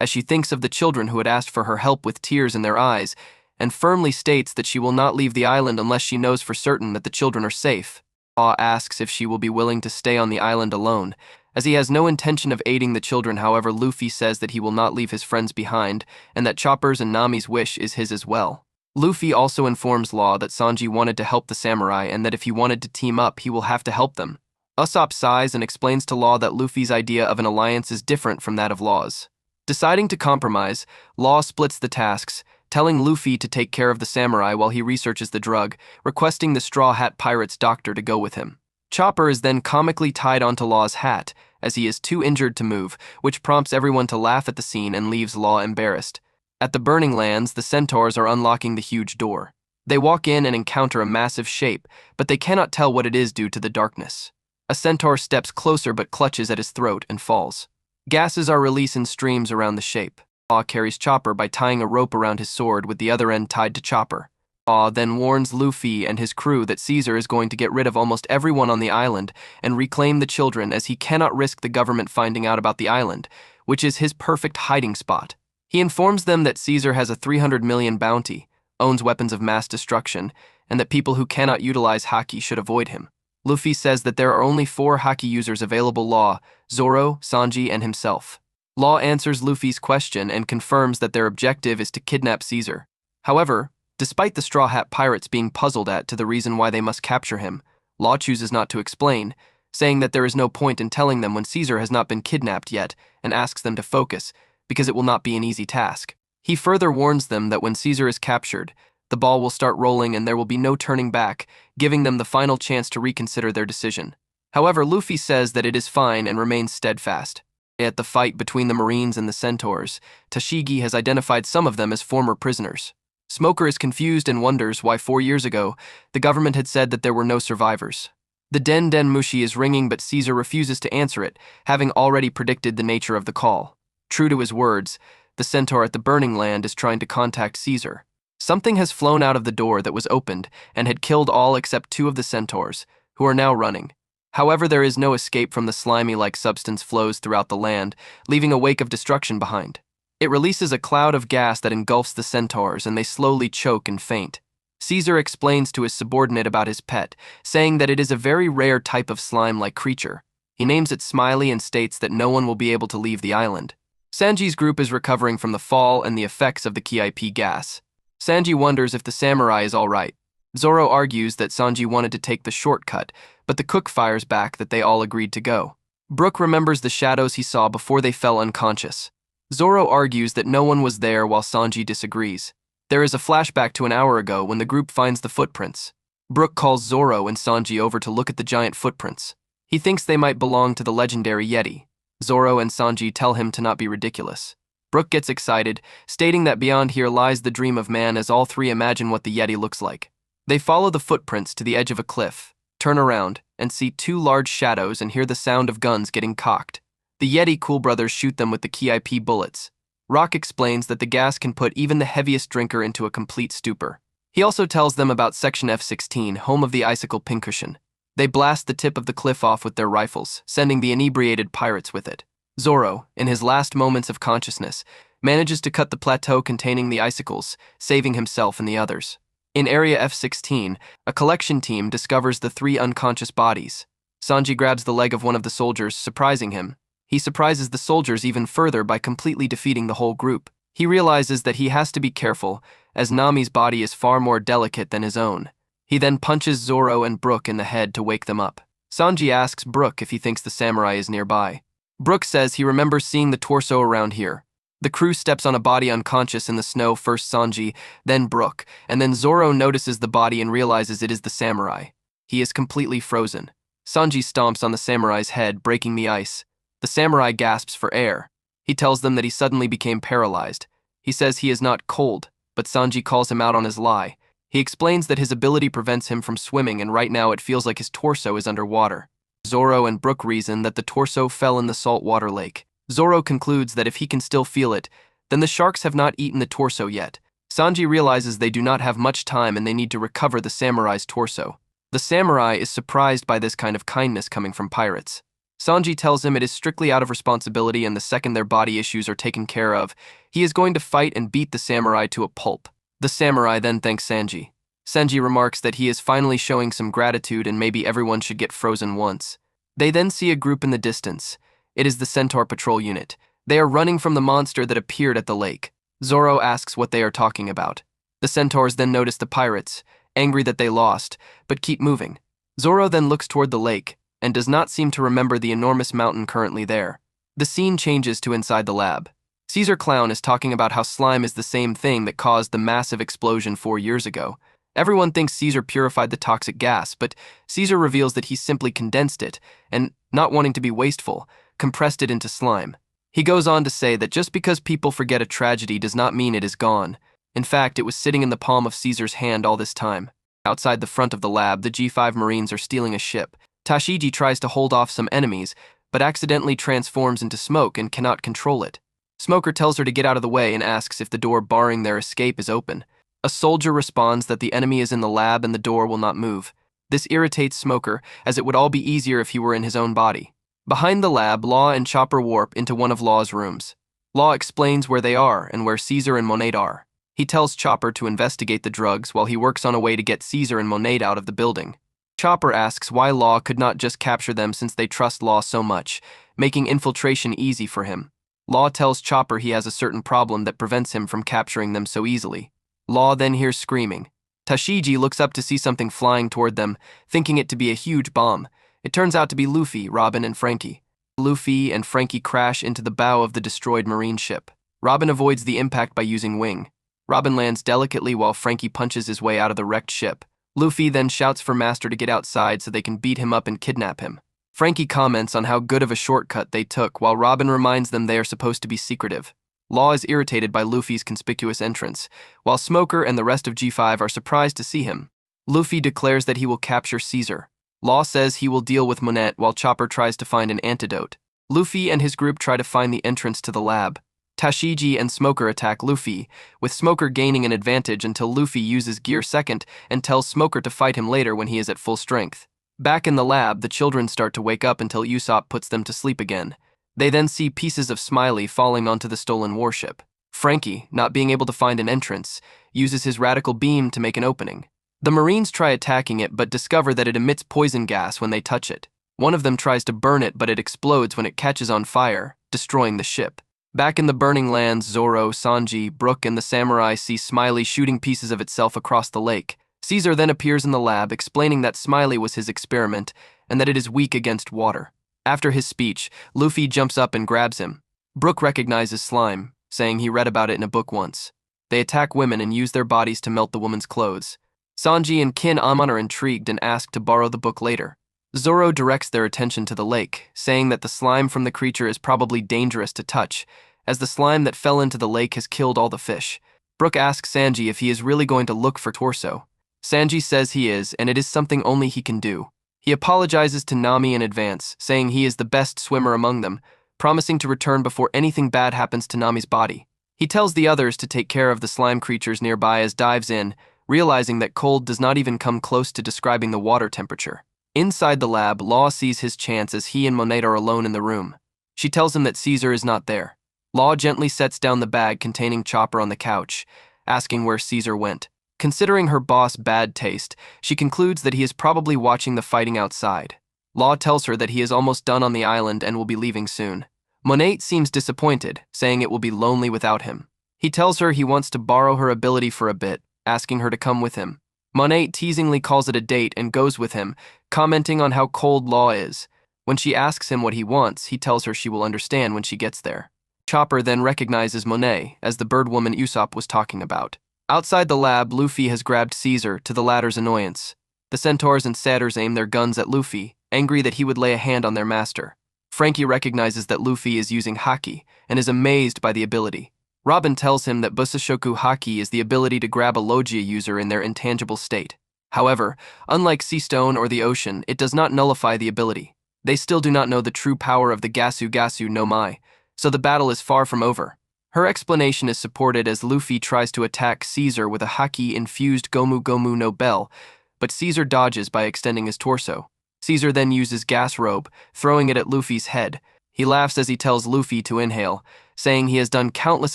B: as she thinks of the children who had asked for her help with tears in their eyes, and firmly states that she will not leave the island unless she knows for certain that the children are safe. Law asks if she will be willing to stay on the island alone, as he has no intention of aiding the children. However, Luffy says that he will not leave his friends behind, and that Chopper's and Nami's wish is his as well. Luffy also informs Law that Sanji wanted to help the samurai, and that if he wanted to team up, he will have to help them. Usopp sighs and explains to Law that Luffy's idea of an alliance is different from that of Law's. Deciding to compromise, Law splits the tasks, telling Luffy to take care of the samurai while he researches the drug, requesting the Straw Hat Pirate's doctor to go with him. Chopper is then comically tied onto Law's hat, as he is too injured to move, which prompts everyone to laugh at the scene and leaves Law embarrassed. At the Burning Lands, the centaurs are unlocking the huge door. They walk in and encounter a massive shape, but they cannot tell what it is due to the darkness. A centaur steps closer but clutches at his throat and falls. Gases are released in streams around the shape. Law carries Chopper by tying a rope around his sword with the other end tied to Chopper. Law then warns Luffy and his crew that Caesar is going to get rid of almost everyone on the island and reclaim the children, as he cannot risk the government finding out about the island, which is his perfect hiding spot. He informs them that Caesar has a 300 million bounty, owns weapons of mass destruction, and that people who cannot utilize haki should avoid him. Luffy says that there are only 4 haki users available: Law, Zoro, Sanji, and himself. Law answers Luffy's question and confirms that their objective is to kidnap Caesar. However, despite the Straw Hat Pirates being puzzled as to the reason why they must capture him, Law chooses not to explain, saying that there is no point in telling them when Caesar has not been kidnapped yet, and asks them to focus, because it will not be an easy task. He further warns them that when Caesar is captured, the ball will start rolling and there will be no turning back, giving them the final chance to reconsider their decision. However, Luffy says that it is fine and remains steadfast. At the fight between the Marines and the Centaurs, Tashigi has identified some of them as former prisoners. Smoker is confused and wonders why 4 years ago, the government had said that there were no survivors. The Den Den Mushi is ringing, but Caesar refuses to answer it, having already predicted the nature of the call. True to his words, the centaur at the Burning Land is trying to contact Caesar. Something has flown out of the door that was opened and had killed all except 2 of the centaurs, who are now running. However, there is no escape from the slimy-like substance flows throughout the land, leaving a wake of destruction behind. It releases a cloud of gas that engulfs the centaurs, and they slowly choke and faint. Caesar explains to his subordinate about his pet, saying that it is a very rare type of slime-like creature. He names it Smiley and states that no one will be able to leave the island. Sanji's group is recovering from the fall and the effects of the KIP gas. Sanji wonders if the samurai is all right. Zoro argues that Sanji wanted to take the shortcut, but the cook fires back that they all agreed to go. Brook remembers the shadows he saw before they fell unconscious. Zoro argues that no one was there, while Sanji disagrees. There is a flashback to an hour ago when the group finds the footprints. Brook calls Zoro and Sanji over to look at the giant footprints. He thinks they might belong to the legendary Yeti. Zoro and Sanji tell him to not be ridiculous. Brooke gets excited, stating that beyond here lies the dream of man as all three imagine what the Yeti looks like. They follow the footprints to the edge of a cliff, turn around, and see two large shadows and hear the sound of guns getting cocked. The Yeti Cool Brothers shoot them with the KIP bullets. Rock explains that the gas can put even the heaviest drinker into a complete stupor. He also tells them about Section F-16, home of the icicle pincushion. They blast the tip of the cliff off with their rifles, sending the inebriated pirates with it. Zoro, in his last moments of consciousness, manages to cut the plateau containing the icicles, saving himself and the others. In Area F-16, a collection team discovers the three unconscious bodies. Sanji grabs the leg of one of the soldiers, surprising him. He surprises the soldiers even further by completely defeating the whole group. He realizes that he has to be careful, as Nami's body is far more delicate than his own. He then punches Zoro and Brooke in the head to wake them up. Sanji asks Brooke if he thinks the samurai is nearby. Brooke says he remembers seeing the torso around here. The crew steps on a body unconscious in the snow, first Sanji, then Brooke, and then Zoro notices the body and realizes it is the samurai. He is completely frozen. Sanji stomps on the samurai's head, breaking the ice. The samurai gasps for air. He tells them that he suddenly became paralyzed. He says he is not cold, but Sanji calls him out on his lie. He explains that his ability prevents him from swimming and right now it feels like his torso is underwater. Zoro and Brooke reason that the torso fell in the saltwater lake. Zoro concludes that if he can still feel it, then the sharks have not eaten the torso yet. Sanji realizes they do not have much time and they need to recover the samurai's torso. The samurai is surprised by this kind of kindness coming from pirates. Sanji tells him it is strictly out of responsibility and the second their body issues are taken care of, he is going to fight and beat the samurai to a pulp. The samurai then thanks Sanji. Sanji remarks that he is finally showing some gratitude and maybe everyone should get frozen once. They then see a group in the distance. It is the Centaur Patrol Unit. They are running from the monster that appeared at the lake. Zoro asks what they are talking about. The Centaurs then notice the pirates, angry that they lost, but keep moving. Zoro then looks toward the lake and does not seem to remember the enormous mountain currently there. The scene changes to inside the lab. Caesar Clown is talking about how slime is the same thing that caused the massive explosion 4 years ago. Everyone thinks Caesar purified the toxic gas, but Caesar reveals that he simply condensed it and, not wanting to be wasteful, compressed it into slime. He goes on to say that just because people forget a tragedy does not mean it is gone. In fact, it was sitting in the palm of Caesar's hand all this time. Outside the front of the lab, the G5 Marines are stealing a ship. Tashigi tries to hold off some enemies, but accidentally transforms into smoke and cannot control it. Smoker tells her to get out of the way and asks if the door barring their escape is open. A soldier responds that the enemy is in the lab and the door will not move. This irritates Smoker, as it would all be easier if he were in his own body. Behind the lab, Law and Chopper warp into one of Law's rooms. Law explains where they are and where Caesar and Monade are. He tells Chopper to investigate the drugs while he works on a way to get Caesar and Monade out of the building. Chopper asks why Law could not just capture them since they trust Law so much, making infiltration easy for him. Law tells Chopper he has a certain problem that prevents him from capturing them so easily. Law then hears screaming. Tashigi looks up to see something flying toward them, thinking it to be a huge bomb. It turns out to be Luffy, Robin, and Frankie. Luffy and Frankie crash into the bow of the destroyed marine ship. Robin avoids the impact by using wing. Robin lands delicately while Frankie punches his way out of the wrecked ship. Luffy then shouts for Master to get outside so they can beat him up and kidnap him. Frankie comments on how good of a shortcut they took while Robin reminds them they are supposed to be secretive. Law is irritated by Luffy's conspicuous entrance, while Smoker and the rest of G5 are surprised to see him. Luffy declares that he will capture Caesar. Law says he will deal with Monette while Chopper tries to find an antidote. Luffy and his group try to find the entrance to the lab. Tashigi and Smoker attack Luffy, with Smoker gaining an advantage until Luffy uses Gear Second and tells Smoker to fight him later when he is at full strength. Back in the lab, the children start to wake up until Usopp puts them to sleep again. They then see pieces of Smiley falling onto the stolen warship. Frankie, not being able to find an entrance, uses his radical beam to make an opening. The Marines try attacking it but discover that it emits poison gas when they touch it. One of them tries to burn it but it explodes when it catches on fire, destroying the ship. Back in the burning lands, Zoro, Sanji, Brooke, and the samurai see Smiley shooting pieces of itself across the lake. Caesar then appears in the lab, explaining that Smiley was his experiment and that it is weak against water. After his speech, Luffy jumps up and grabs him. Brooke recognizes slime, saying he read about it in a book once. They attack women and use their bodies to melt the woman's clothes. Sanji and Kin Amon are intrigued and ask to borrow the book later. Zoro directs their attention to the lake, saying that the slime from the creature is probably dangerous to touch, as the slime that fell into the lake has killed all the fish. Brook asks Sanji if he is really going to look for Torso. Sanji says he is, and it is something only he can do. He apologizes to Nami in advance, saying he is the best swimmer among them, promising to return before anything bad happens to Nami's body. He tells the others to take care of the slime creatures nearby as dives in, realizing that cold does not even come close to describing the water temperature. Inside the lab, Law sees his chance as he and Monet are alone in the room. She tells him that Caesar is not there. Law gently sets down the bag containing Chopper on the couch, asking where Caesar went. Considering her boss' bad taste, she concludes that he is probably watching the fighting outside. Law tells her that he is almost done on the island and will be leaving soon. Monet seems disappointed, saying it will be lonely without him. He tells her he wants to borrow her ability for a bit, asking her to come with him. Monet teasingly calls it a date and goes with him, commenting on how cold Law is. When she asks him what he wants, he tells her she will understand when she gets there. Chopper then recognizes Monet as the bird woman Usopp was talking about. Outside the lab, Luffy has grabbed Caesar, to the latter's annoyance. The centaurs and satyrs aim their guns at Luffy, angry that he would lay a hand on their master. Frankie recognizes that Luffy is using Haki and is amazed by the ability. Robin tells him that Busashoku Haki is the ability to grab a Logia user in their intangible state. However, unlike Sea Stone or the ocean, it does not nullify the ability. They still do not know the true power of the Gasu Gasu no Mai, so the battle is far from over. Her explanation is supported as Luffy tries to attack Caesar with a Haki-infused Gomu Gomu no Bell, but Caesar dodges by extending his torso. Caesar then uses Gas Robe, throwing it at Luffy's head. He laughs as he tells Luffy to inhale, saying he has done countless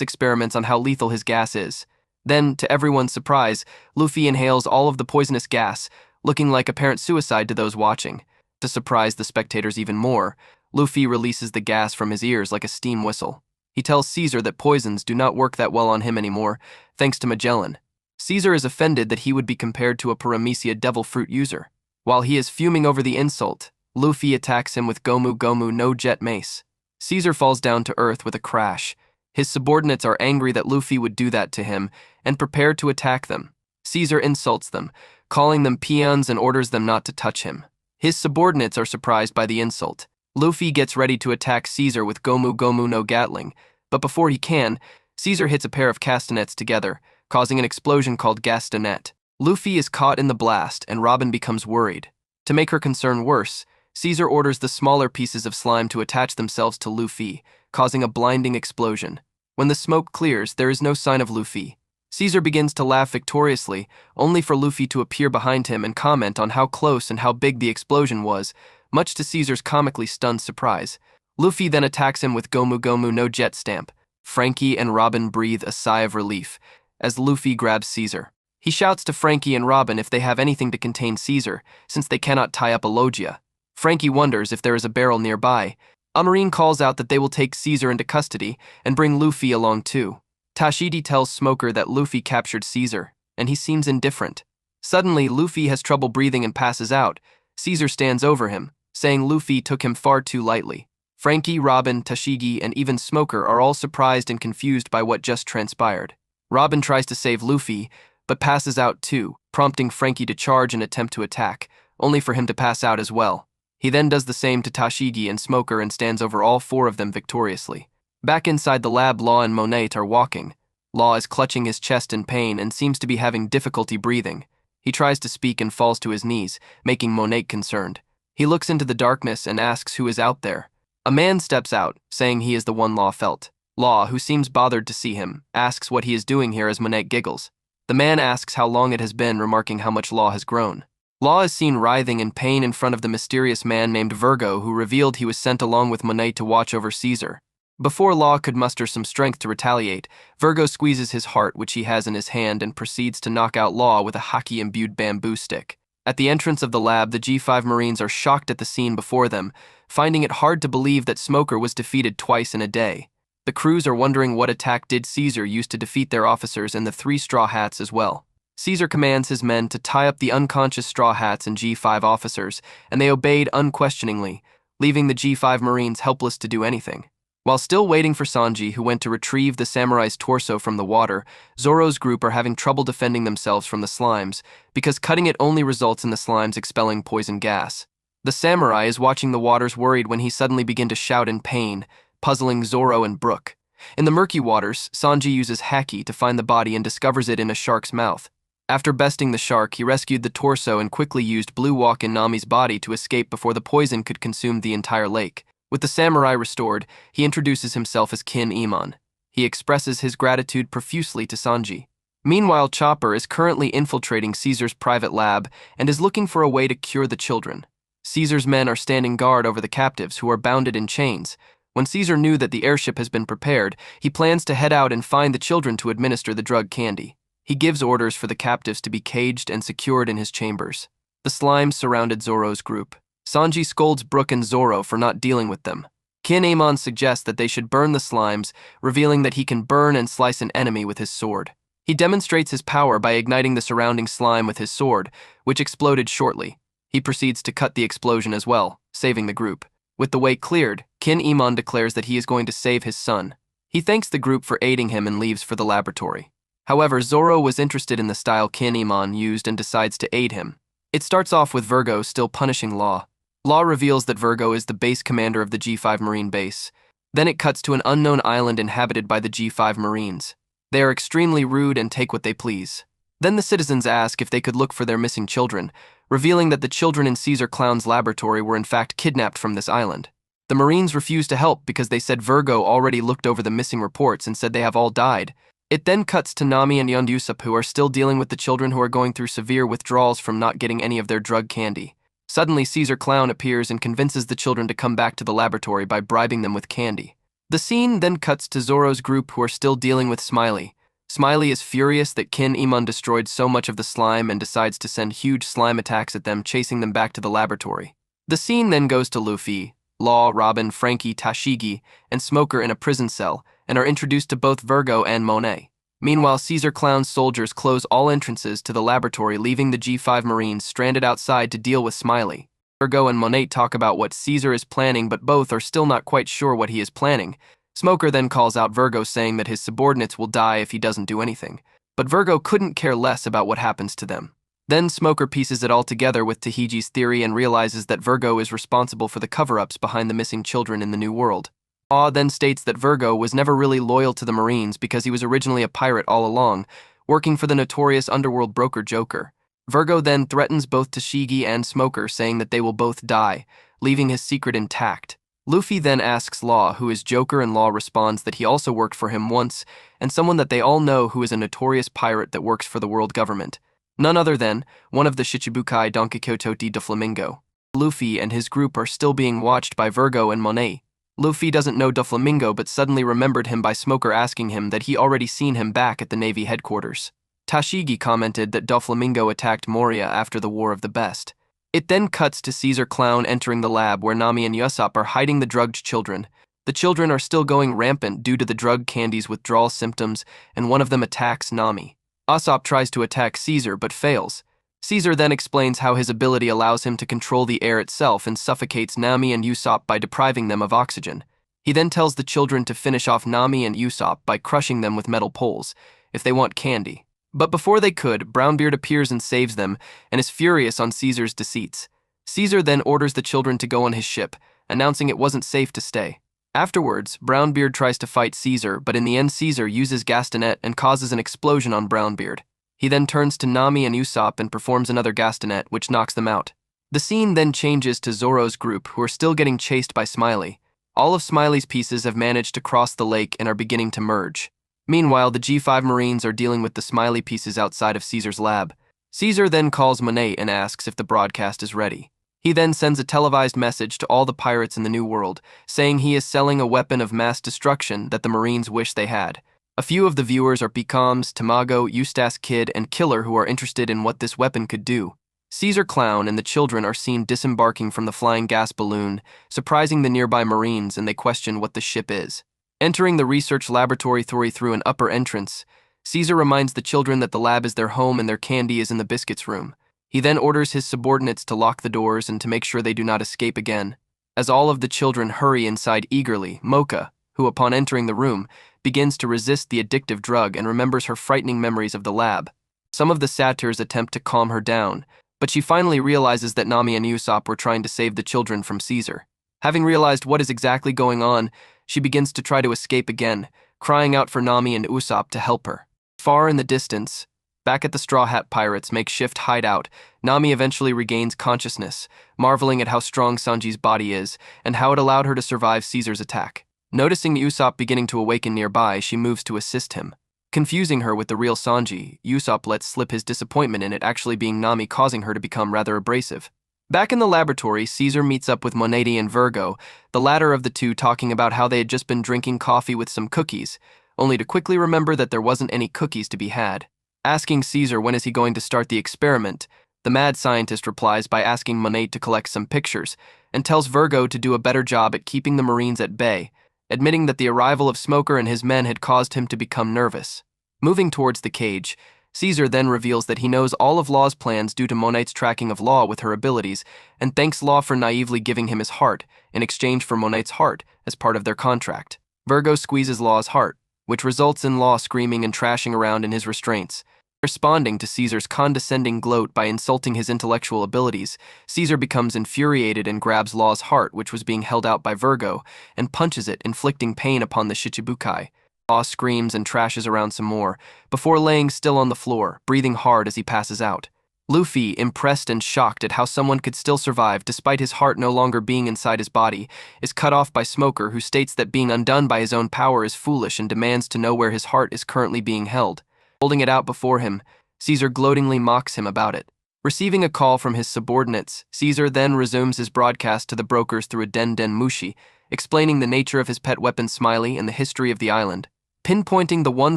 B: experiments on how lethal his gas is. Then, to everyone's surprise, Luffy inhales all of the poisonous gas, looking like apparent suicide to those watching. To surprise the spectators even more, Luffy releases the gas from his ears like a steam whistle. He tells Caesar that poisons do not work that well on him anymore, thanks to Magellan. Caesar is offended that he would be compared to a Paramecia devil fruit user. While he is fuming over the insult, Luffy attacks him with Gomu Gomu no Jet Mace. Caesar falls down to earth with a crash. His subordinates are angry that Luffy would do that to him and prepare to attack them. Caesar insults them, calling them peons and orders them not to touch him. His subordinates are surprised by the insult. Luffy gets ready to attack Caesar with Gomu Gomu no Gatling, but before he can, Caesar hits a pair of castanets together, causing an explosion called Gastanet. Luffy is caught in the blast, and Robin becomes worried. To make her concern worse, Caesar orders the smaller pieces of slime to attach themselves to Luffy, causing a blinding explosion. When the smoke clears, there is no sign of Luffy. Caesar begins to laugh victoriously, only for Luffy to appear behind him and comment on how close and how big the explosion was, much to Caesar's comically stunned surprise. Luffy then attacks him with Gomu Gomu no Jet Stamp. Frankie and Robin breathe a sigh of relief as Luffy grabs Caesar. He shouts to Frankie and Robin if they have anything to contain Caesar, since they cannot tie up a Logia. Frankie wonders if there is a barrel nearby. Amarine calls out that they will take Caesar into custody and bring Luffy along too. Tashigi tells Smoker that Luffy captured Caesar, and he seems indifferent. Suddenly, Luffy has trouble breathing and passes out. Caesar stands over him, saying Luffy took him far too lightly. Frankie, Robin, Tashigi, and even Smoker are all surprised and confused by what just transpired. Robin tries to save Luffy, but passes out too, prompting Frankie to charge and attempt to attack, only for him to pass out as well. He then does the same to Tashigi and Smoker and stands over all four of them victoriously. Back inside the lab, Law and Monet are walking. Law is clutching his chest in pain and seems to be having difficulty breathing. He tries to speak and falls to his knees, making Monet concerned. He looks into the darkness and asks who is out there. A man steps out, saying he is the one Law felt. Law, who seems bothered to see him, asks what he is doing here as Monet giggles. The man asks how long it has been, remarking how much Law has grown. Law is seen writhing in pain in front of the mysterious man named Virgo, who revealed he was sent along with Monet to watch over Caesar. Before Law could muster some strength to retaliate, Virgo squeezes his heart, which he has in his hand, and proceeds to knock out Law with a Haki-imbued bamboo stick. At the entrance of the lab, the G5 Marines are shocked at the scene before them, finding it hard to believe that Smoker was defeated twice in a day. The crews are wondering what attack did Caesar use to defeat their officers and the 3 Straw Hats as well. Caesar commands his men to tie up the unconscious Straw Hats and G5 officers, and they obeyed unquestioningly, leaving the G5 Marines helpless to do anything. While still waiting for Sanji, who went to retrieve the samurai's torso from the water, Zoro's group are having trouble defending themselves from the slimes, because cutting it only results in the slimes expelling poison gas. The samurai is watching the waters worried when he suddenly begins to shout in pain, puzzling Zoro and Brook. In the murky waters, Sanji uses haki to find the body and discovers it in a shark's mouth. After besting the shark, he rescued the torso and quickly used blue walk in Nami's body to escape before the poison could consume the entire lake. With the samurai restored, he introduces himself as Kin Iman. He expresses his gratitude profusely to Sanji. Meanwhile, Chopper is currently infiltrating Caesar's private lab and is looking for a way to cure the children. Caesar's men are standing guard over the captives who are bounded in chains. When Caesar knew that the airship has been prepared, he plans to head out and find the children to administer the drug candy. He gives orders for the captives to be caged and secured in his chambers. The slimes surrounded Zoro's group. Sanji scolds Brook and Zoro for not dealing with them. Kin Amon suggests that they should burn the slimes, revealing that he can burn and slice an enemy with his sword. He demonstrates his power by igniting the surrounding slime with his sword, which exploded shortly. He proceeds to cut the explosion as well, saving the group. With the way cleared, Kin Iman declares that he is going to save his son. He thanks the group for aiding him and leaves for the laboratory. However, Zoro was interested in the style Kin Iman used and decides to aid him. It starts off with Virgo still punishing Law. Law reveals that Virgo is the base commander of the G5 Marine base. Then it cuts to an unknown island inhabited by the G5 Marines. They are extremely rude and take what they please. Then the citizens ask if they could look for their missing children, revealing that the children in Caesar Clown's laboratory were in fact kidnapped from this island. The Marines refuse to help because they said Virgo already looked over the missing reports and said they have all died. It then cuts to Nami and Yondusup, who are still dealing with the children who are going through severe withdrawals from not getting any of their drug candy. Suddenly, Caesar Clown appears and convinces the children to come back to the laboratory by bribing them with candy. The scene then cuts to Zoro's group, who are still dealing with Smiley. Smiley is furious that Kin Iman destroyed so much of the slime and decides to send huge slime attacks at them, chasing them back to the laboratory. The scene then goes to Luffy, Law, Robin, Frankie, Tashigi, and Smoker in a prison cell, and are introduced to both Virgo and Monet. Meanwhile, Caesar Clown's soldiers close all entrances to the laboratory, leaving the G5 Marines stranded outside to deal with Smiley. Virgo and Monet talk about what Caesar is planning, but both are still not quite sure what he is planning. Smoker then calls out Virgo, saying that his subordinates will die if he doesn't do anything. But Virgo couldn't care less about what happens to them. Then Smoker pieces it all together with Tahiji's theory and realizes that Virgo is responsible for the cover-ups behind the missing children in the New World. Aw then states that Virgo was never really loyal to the Marines because he was originally a pirate all along, working for the notorious underworld broker Joker. Virgo then threatens both Tashigi and Smoker, saying that they will both die, leaving his secret intact. Luffy then asks Law who is Joker, and Law responds that he also worked for him once, and someone that they all know who is a notorious pirate that works for the world government. None other than one of the Shichibukai Don Quixote de Flamingo. Luffy and his group are still being watched by Virgo and Monet. Luffy doesn't know Doflamingo but suddenly remembered him by Smoker asking him that he already seen him back at the Navy headquarters. Tashigi commented that Doflamingo attacked Moria after the War of the Best. It then cuts to Caesar Clown entering the lab where Nami and Usopp are hiding the drugged children. The children are still going rampant due to the drug candy's withdrawal symptoms, and one of them attacks Nami. Usopp tries to attack Caesar but fails. Caesar then explains how his ability allows him to control the air itself and suffocates Nami and Usopp by depriving them of oxygen. He then tells the children to finish off Nami and Usopp by crushing them with metal poles, if they want candy. But before they could, Brownbeard appears and saves them, and is furious on Caesar's deceits. Caesar then orders the children to go on his ship, announcing it wasn't safe to stay. Afterwards, Brownbeard tries to fight Caesar, but in the end Caesar uses Gastanet and causes an explosion on Brownbeard. He then turns to Nami and Usopp and performs another Gastanet, which knocks them out. The scene then changes to Zoro's group, who are still getting chased by Smiley. All of Smiley's pieces have managed to cross the lake and are beginning to merge. Meanwhile, the G5 Marines are dealing with the Smiley pieces outside of Caesar's lab. Caesar then calls Monet and asks if the broadcast is ready. He then sends a televised message to all the pirates in the New World, saying he is selling a weapon of mass destruction that the Marines wish they had. A few of the viewers are Becomes, Tamago, Eustace Kid, and Killer, who are interested in what this weapon could do. Caesar Clown and the children are seen disembarking from the flying gas balloon, surprising the nearby Marines, and they question what the ship is. Entering the research laboratory through an upper entrance, Caesar reminds the children that the lab is their home and their candy is in the biscuits room. He then orders his subordinates to lock the doors and to make sure they do not escape again. As all of the children hurry inside eagerly, Mocha, who upon entering the room, begins to resist the addictive drug and remembers her frightening memories of the lab. Some of the satyrs attempt to calm her down, but she finally realizes that Nami and Usopp were trying to save the children from Caesar. Having realized what is exactly going on, she begins to try to escape again, crying out for Nami and Usopp to help her. Far in the distance, back at the Straw Hat Pirates' makeshift hideout, Nami eventually regains consciousness, marveling at how strong Sanji's body is and how it allowed her to survive Caesar's attack. Noticing Usopp beginning to awaken nearby, she moves to assist him. Confusing her with the real Sanji, Usopp lets slip his disappointment in it actually being Nami, causing her to become rather abrasive. Back in the laboratory, Caesar meets up with Monady and Virgo, the latter of the two talking about how they had just been drinking coffee with some cookies, only to quickly remember that there wasn't any cookies to be had. Asking Caesar when is he going to start the experiment, the mad scientist replies by asking Monade to collect some pictures, and tells Virgo to do a better job at keeping the Marines at bay, admitting that the arrival of Smoker and his men had caused him to become nervous. Moving towards the cage, Caesar then reveals that he knows all of Law's plans due to Monite's tracking of Law with her abilities, and thanks Law for naively giving him his heart in exchange for Monite's heart as part of their contract. Virgo squeezes Law's heart, which results in Law screaming and trashing around in his restraints. Responding to Caesar's condescending gloat by insulting his intellectual abilities, Caesar becomes infuriated and grabs Law's heart, which was being held out by Virgo, and punches it, inflicting pain upon the Shichibukai. Law screams and trashes around some more, before laying still on the floor, breathing hard as he passes out. Luffy, impressed and shocked at how someone could still survive despite his heart no longer being inside his body, is cut off by Smoker, who states that being undone by his own power is foolish and demands to know where his heart is currently being held. Holding it out before him, Caesar gloatingly mocks him about it. Receiving a call from his subordinates, Caesar then resumes his broadcast to the brokers through a Den Mushi, explaining the nature of his pet weapon Smiley and the history of the island. Pinpointing the one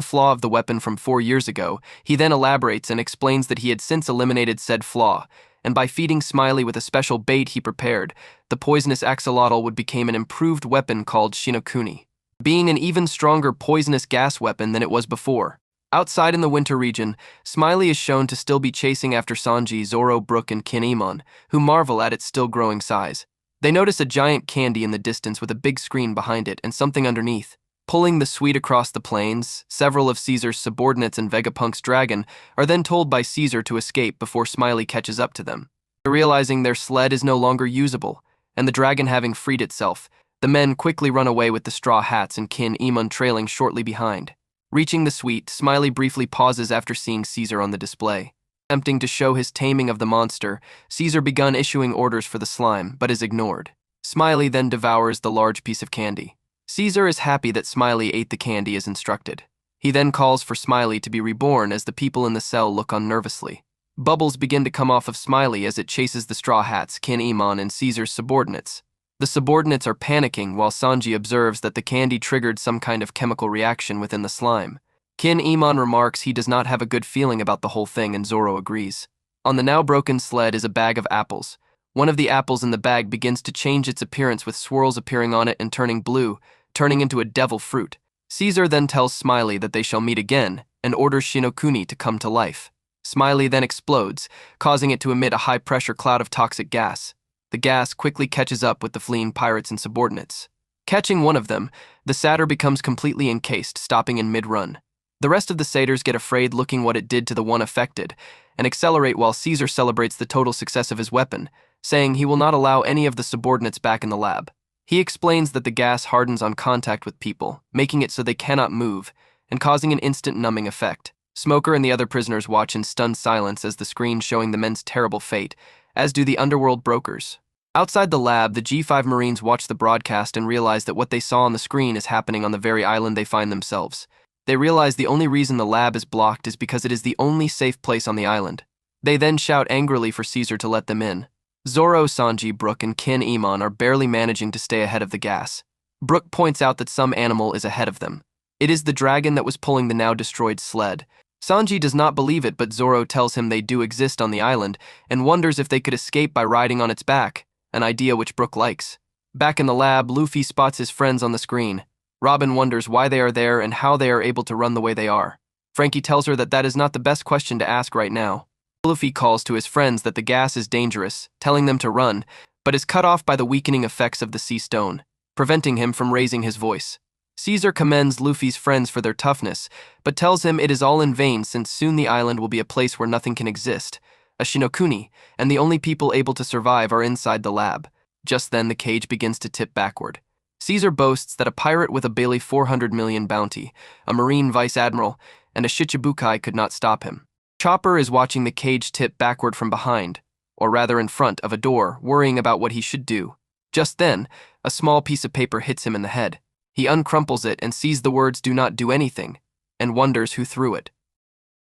B: flaw of the weapon from 4 years ago, he then elaborates and explains that he had since eliminated said flaw, and by feeding Smiley with a special bait he prepared, the poisonous axolotl would become an improved weapon called Shinokuni, being an even stronger poisonous gas weapon than it was before. Outside in the winter region, Smiley is shown to still be chasing after Sanji, Zoro, Brook, and Kinemon, who marvel at its still growing size. They notice a giant candy in the distance with a big screen behind it and something underneath. Pulling the suite across the plains, several of Caesar's subordinates and Vegapunk's dragon are then told by Caesar to escape before Smiley catches up to them. Realizing their sled is no longer usable, and the dragon having freed itself, the men quickly run away with the Straw Hats and Kinemon trailing shortly behind. Reaching the suite, Smiley briefly pauses after seeing Caesar on the display. Attempting to show his taming of the monster, Caesar begun issuing orders for the slime, but is ignored. Smiley then devours the large piece of candy. Caesar is happy that Smiley ate the candy as instructed. He then calls for Smiley to be reborn as the people in the cell look on nervously. Bubbles begin to come off of Smiley as it chases the Straw Hats, Kinemon, and Caesar's subordinates. The subordinates are panicking while Sanji observes that the candy triggered some kind of chemical reaction within the slime. Kinemon remarks he does not have a good feeling about the whole thing, and Zoro agrees. On the now broken sled is a bag of apples. One of the apples in the bag begins to change its appearance with swirls appearing on it and turning blue, turning into a devil fruit. Caesar then tells Smiley that they shall meet again and orders Shinokuni to come to life. Smiley then explodes, causing it to emit a high-pressure cloud of toxic gas. The gas quickly catches up with the fleeing pirates and subordinates. Catching one of them, the satyr becomes completely encased, stopping in mid-run. The rest of the satyrs get afraid looking what it did to the one affected, and accelerate while Caesar celebrates the total success of his weapon, saying he will not allow any of the subordinates back in the lab. He explains that the gas hardens on contact with people, making it so they cannot move, and causing an instant numbing effect. Smoker and the other prisoners watch in stunned silence as the screen showing the men's terrible fate, as do the underworld brokers. Outside the lab, the G5 Marines watch the broadcast and realize that what they saw on the screen is happening on the very island they find themselves. They realize the only reason the lab is blocked is because it is the only safe place on the island. They then shout angrily for Caesar to let them in. Zoro, Sanji, Brook, and Kinemon are barely managing to stay ahead of the gas. Brook points out that some animal is ahead of them. It is the dragon that was pulling the now destroyed sled. Sanji does not believe it, but Zoro tells him they do exist on the island and wonders if they could escape by riding on its back, an idea which Brook likes. Back in the lab, Luffy spots his friends on the screen. Robin wonders why they are there and how they are able to run the way they are. Frankie tells her that that is not the best question to ask right now. Luffy calls to his friends that the gas is dangerous, telling them to run, but is cut off by the weakening effects of the sea stone, preventing him from raising his voice. Caesar commends Luffy's friends for their toughness, but tells him it is all in vain since soon the island will be a place where nothing can exist, a Shinokuni, and the only people able to survive are inside the lab. Just then the cage begins to tip backward. Caesar boasts that a pirate with a Bailey 400 million bounty, a marine vice admiral, and a shichibukai could not stop him. Chopper is watching the cage tip backward from behind, or rather in front of a door, worrying about what he should do. Just then, a small piece of paper hits him in the head. He uncrumples it and sees the words "do not do anything," and wonders who threw it.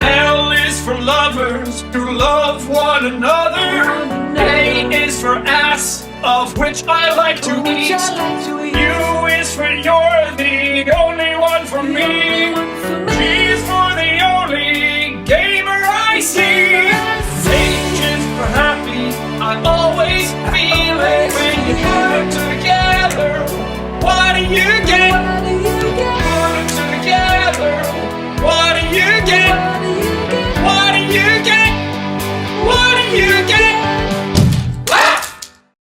A: L is for lovers who love one another. A is for ass, of which I like to eat. U is for you're the only one for me. G is for the only gamer I see. H is for happy, I always feel it. When you put it together, what do you get?